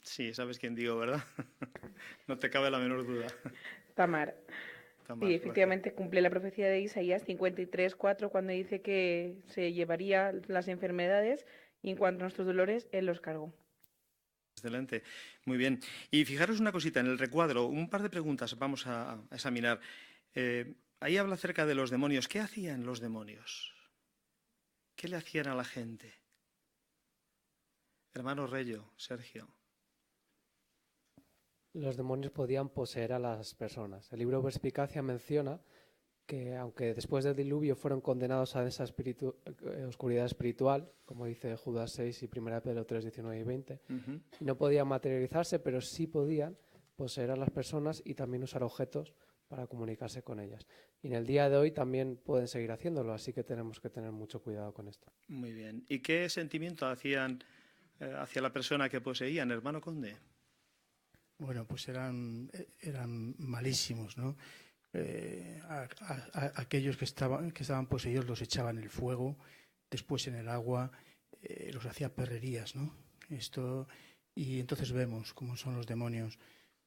Sí, sabes quién digo, ¿verdad? No te cabe la menor duda. Tamar. Sí, efectivamente cumple la profecía de Isaías 53:4, cuando dice que se llevaría las enfermedades y en cuanto a nuestros dolores, Él los cargó. Excelente, muy bien. Y fijaros una cosita, en el recuadro, un par de preguntas vamos a examinar. Ahí habla acerca de los demonios. ¿Qué hacían los demonios? ¿Qué le hacían a la gente? Hermano Reyo, Sergio. Los demonios podían poseer a las personas. El libro Perspicacia menciona que aunque después del diluvio fueron condenados a esa oscuridad espiritual, como dice Judas 6 y 1 Pedro 3, 19 y 20, no podían materializarse, pero sí podían poseer a las personas y también usar objetos para comunicarse con ellas. Y en el día de hoy también pueden seguir haciéndolo, así que tenemos que tener mucho cuidado con esto. Muy bien. ¿Y qué sentimiento hacían hacia la persona que poseían, hermano Conde? Bueno, pues eran malísimos, ¿no? Aquellos que estaban poseídos los echaban en el fuego, después en el agua, los hacía perrerías, ¿no? Y entonces vemos cómo son los demonios.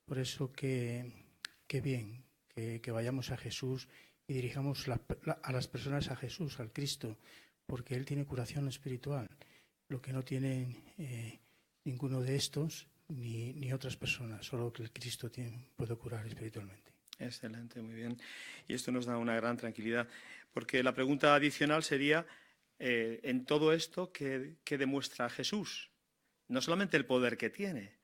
Por eso que bien que vayamos a Jesús y dirijamos a las personas a Jesús, al Cristo, porque Él tiene curación espiritual, lo que no tienen ninguno de estos ni otras personas, solo que el Cristo puede curar espiritualmente. Excelente, muy bien. Y esto nos da una gran tranquilidad, porque la pregunta adicional sería, en todo esto, ¿qué demuestra Jesús? No solamente el poder que tiene,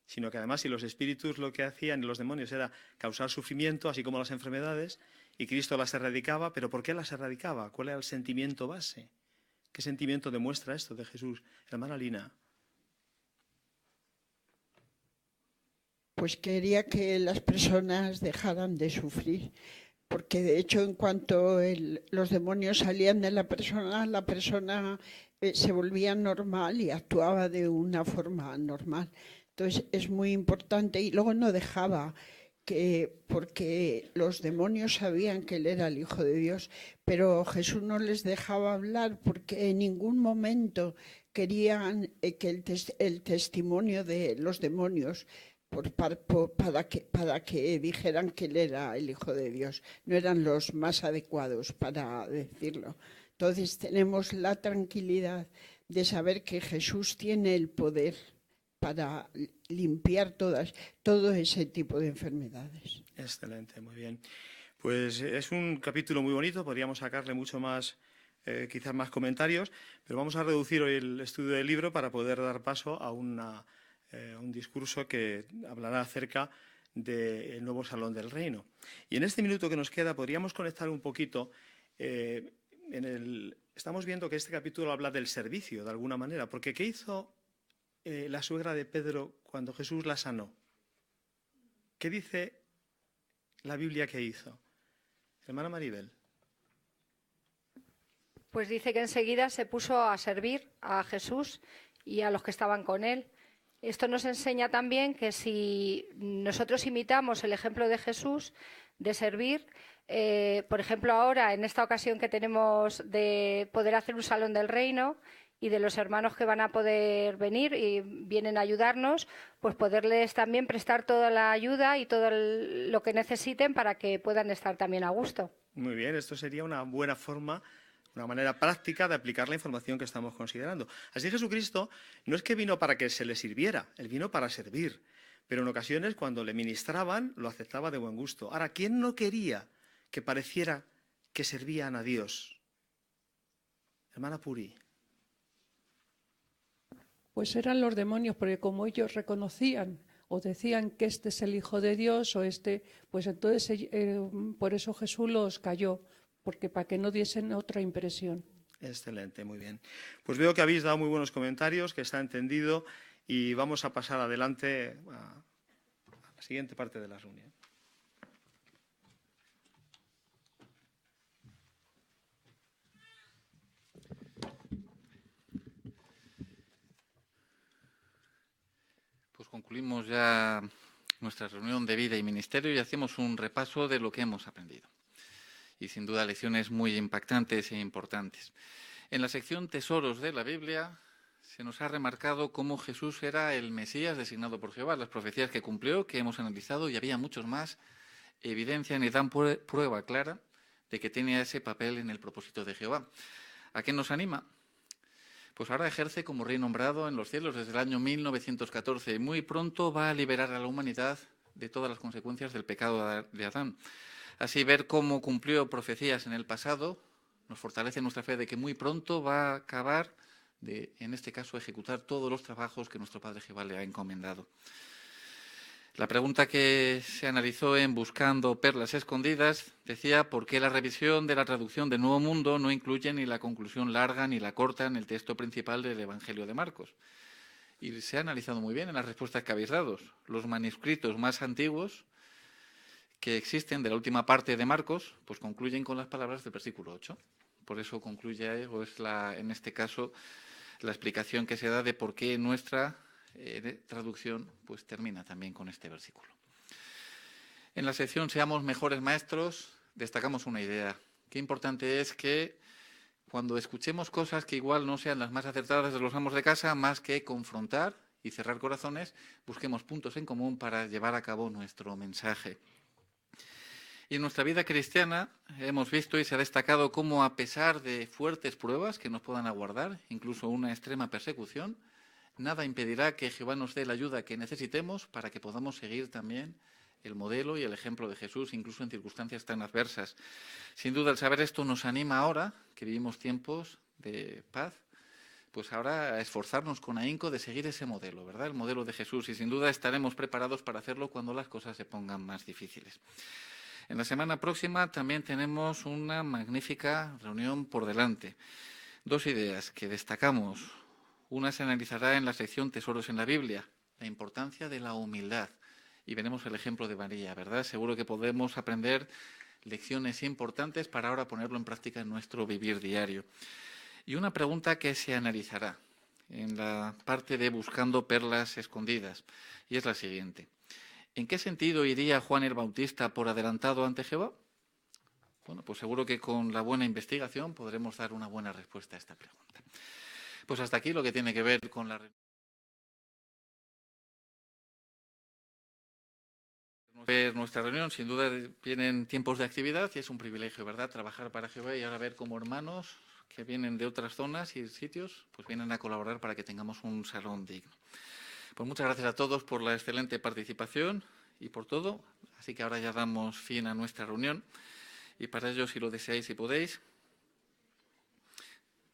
sino que además si los espíritus lo que hacían, los demonios, era causar sufrimiento, así como las enfermedades, y Cristo las erradicaba, pero ¿por qué las erradicaba? ¿Cuál era el sentimiento base? ¿Qué sentimiento demuestra esto de Jesús? Hermana Lina. Pues quería que las personas dejaran de sufrir, porque de hecho en cuanto los demonios salían de la persona se volvía normal y actuaba de una forma normal. Entonces es muy importante, y luego no dejaba porque los demonios sabían que Él era el Hijo de Dios, pero Jesús no les dejaba hablar porque en ningún momento querían que el testimonio de los demonios para que dijeran que Él era el Hijo de Dios. No eran los más adecuados para decirlo. Entonces tenemos la tranquilidad de saber que Jesús tiene el poder para limpiar todo ese tipo de enfermedades. Excelente, muy bien. Pues es un capítulo muy bonito, podríamos sacarle mucho más, quizás más comentarios, pero vamos a reducir hoy el estudio del libro para poder dar paso a un discurso que hablará acerca del nuevo Salón del Reino. Y en este minuto que nos queda podríamos conectar un poquito. Estamos viendo que este capítulo habla del servicio, de alguna manera, porque ¿qué hizo la suegra de Pedro cuando Jesús la sanó? ¿Qué dice la Biblia que hizo? Hermana Maribel. Pues dice que enseguida se puso a servir a Jesús y a los que estaban con él. Esto nos enseña también que si nosotros imitamos el ejemplo de Jesús de servir, por ejemplo ahora en esta ocasión que tenemos de poder hacer un salón del reino y de los hermanos que van a poder venir y vienen a ayudarnos, pues poderles también prestar toda la ayuda y todo lo que necesiten para que puedan estar también a gusto. Muy bien, esto sería una buena forma, una manera práctica de aplicar la información que estamos considerando. Así Jesucristo no es que vino para que se le sirviera, Él vino para servir, pero en ocasiones cuando le ministraban lo aceptaba de buen gusto. Ahora, ¿quién no quería que pareciera que servían a Dios? Hermana Puri. Pues eran los demonios, porque como ellos reconocían o decían que este es el Hijo de Dios o pues entonces por eso Jesús los calló, porque para que no diesen otra impresión. Excelente, muy bien. Pues veo que habéis dado muy buenos comentarios, que está entendido y vamos a pasar adelante a la siguiente parte de la reunión. Pues concluimos ya nuestra reunión de vida y ministerio y hacemos un repaso de lo que hemos aprendido. Y sin duda lecciones muy impactantes e importantes. En la sección Tesoros de la Biblia se nos ha remarcado cómo Jesús era el Mesías designado por Jehová, las profecías que cumplió, que hemos analizado, y había muchos más, evidencian y dan prueba clara de que tenía ese papel en el propósito de Jehová. ¿A qué nos anima? Pues ahora ejerce como rey nombrado en los cielos desde el año 1914 y muy pronto va a liberar a la humanidad de todas las consecuencias del pecado de Adán. Así, ver cómo cumplió profecías en el pasado nos fortalece nuestra fe de que muy pronto va a acabar de, en este caso, ejecutar todos los trabajos que nuestro Padre Jehová le ha encomendado. La pregunta que se analizó en Buscando Perlas Escondidas decía por qué la revisión de la traducción de Nuevo Mundo no incluye ni la conclusión larga ni la corta en el texto principal del Evangelio de Marcos. Y se ha analizado muy bien en las respuestas que habéis dado. Los manuscritos más antiguos que existen de la última parte de Marcos, pues concluyen con las palabras del versículo 8. Por eso concluye, o es en este caso, la explicación que se da de por qué nuestra traducción pues termina también con este versículo. En la sección Seamos mejores maestros, destacamos una idea. Qué importante es que cuando escuchemos cosas que igual no sean las más acertadas de los amos de casa, más que confrontar y cerrar corazones, busquemos puntos en común para llevar a cabo nuestro mensaje. Y en nuestra vida cristiana hemos visto y se ha destacado cómo, a pesar de fuertes pruebas que nos puedan aguardar, incluso una extrema persecución, nada impedirá que Jehová nos dé la ayuda que necesitemos para que podamos seguir también el modelo y el ejemplo de Jesús, incluso en circunstancias tan adversas. Sin duda, el saber esto nos anima ahora, que vivimos tiempos de paz, pues ahora a esforzarnos con ahínco de seguir ese modelo, ¿verdad? El modelo de Jesús, y sin duda estaremos preparados para hacerlo cuando las cosas se pongan más difíciles. En la semana próxima también tenemos una magnífica reunión por delante. 2 ideas que destacamos. Una se analizará en la sección Tesoros en la Biblia, la importancia de la humildad. Y veremos el ejemplo de María, ¿verdad? Seguro que podemos aprender lecciones importantes para ahora ponerlo en práctica en nuestro vivir diario. Y una pregunta que se analizará en la parte de Buscando Perlas Escondidas, y es la siguiente. ¿En qué sentido iría Juan el Bautista por adelantado ante Jehová? Bueno, pues seguro que con la buena investigación podremos dar una buena respuesta a esta pregunta. Pues hasta aquí lo que tiene que ver con nuestra reunión. Sin duda vienen tiempos de actividad y es un privilegio, ¿verdad?, trabajar para Jehová y ahora ver cómo hermanos que vienen de otras zonas y sitios pues vienen a colaborar para que tengamos un salón digno. Pues muchas gracias a todos por la excelente participación y por todo. Así que ahora ya damos fin a nuestra reunión. Y para ello, si lo deseáis y podéis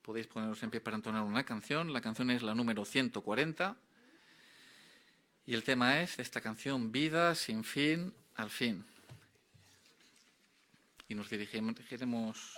poneros en pie para entonar una canción. La canción es la número 140. Y el tema es de esta canción, Vida sin fin al fin. Y nos dirigiremos...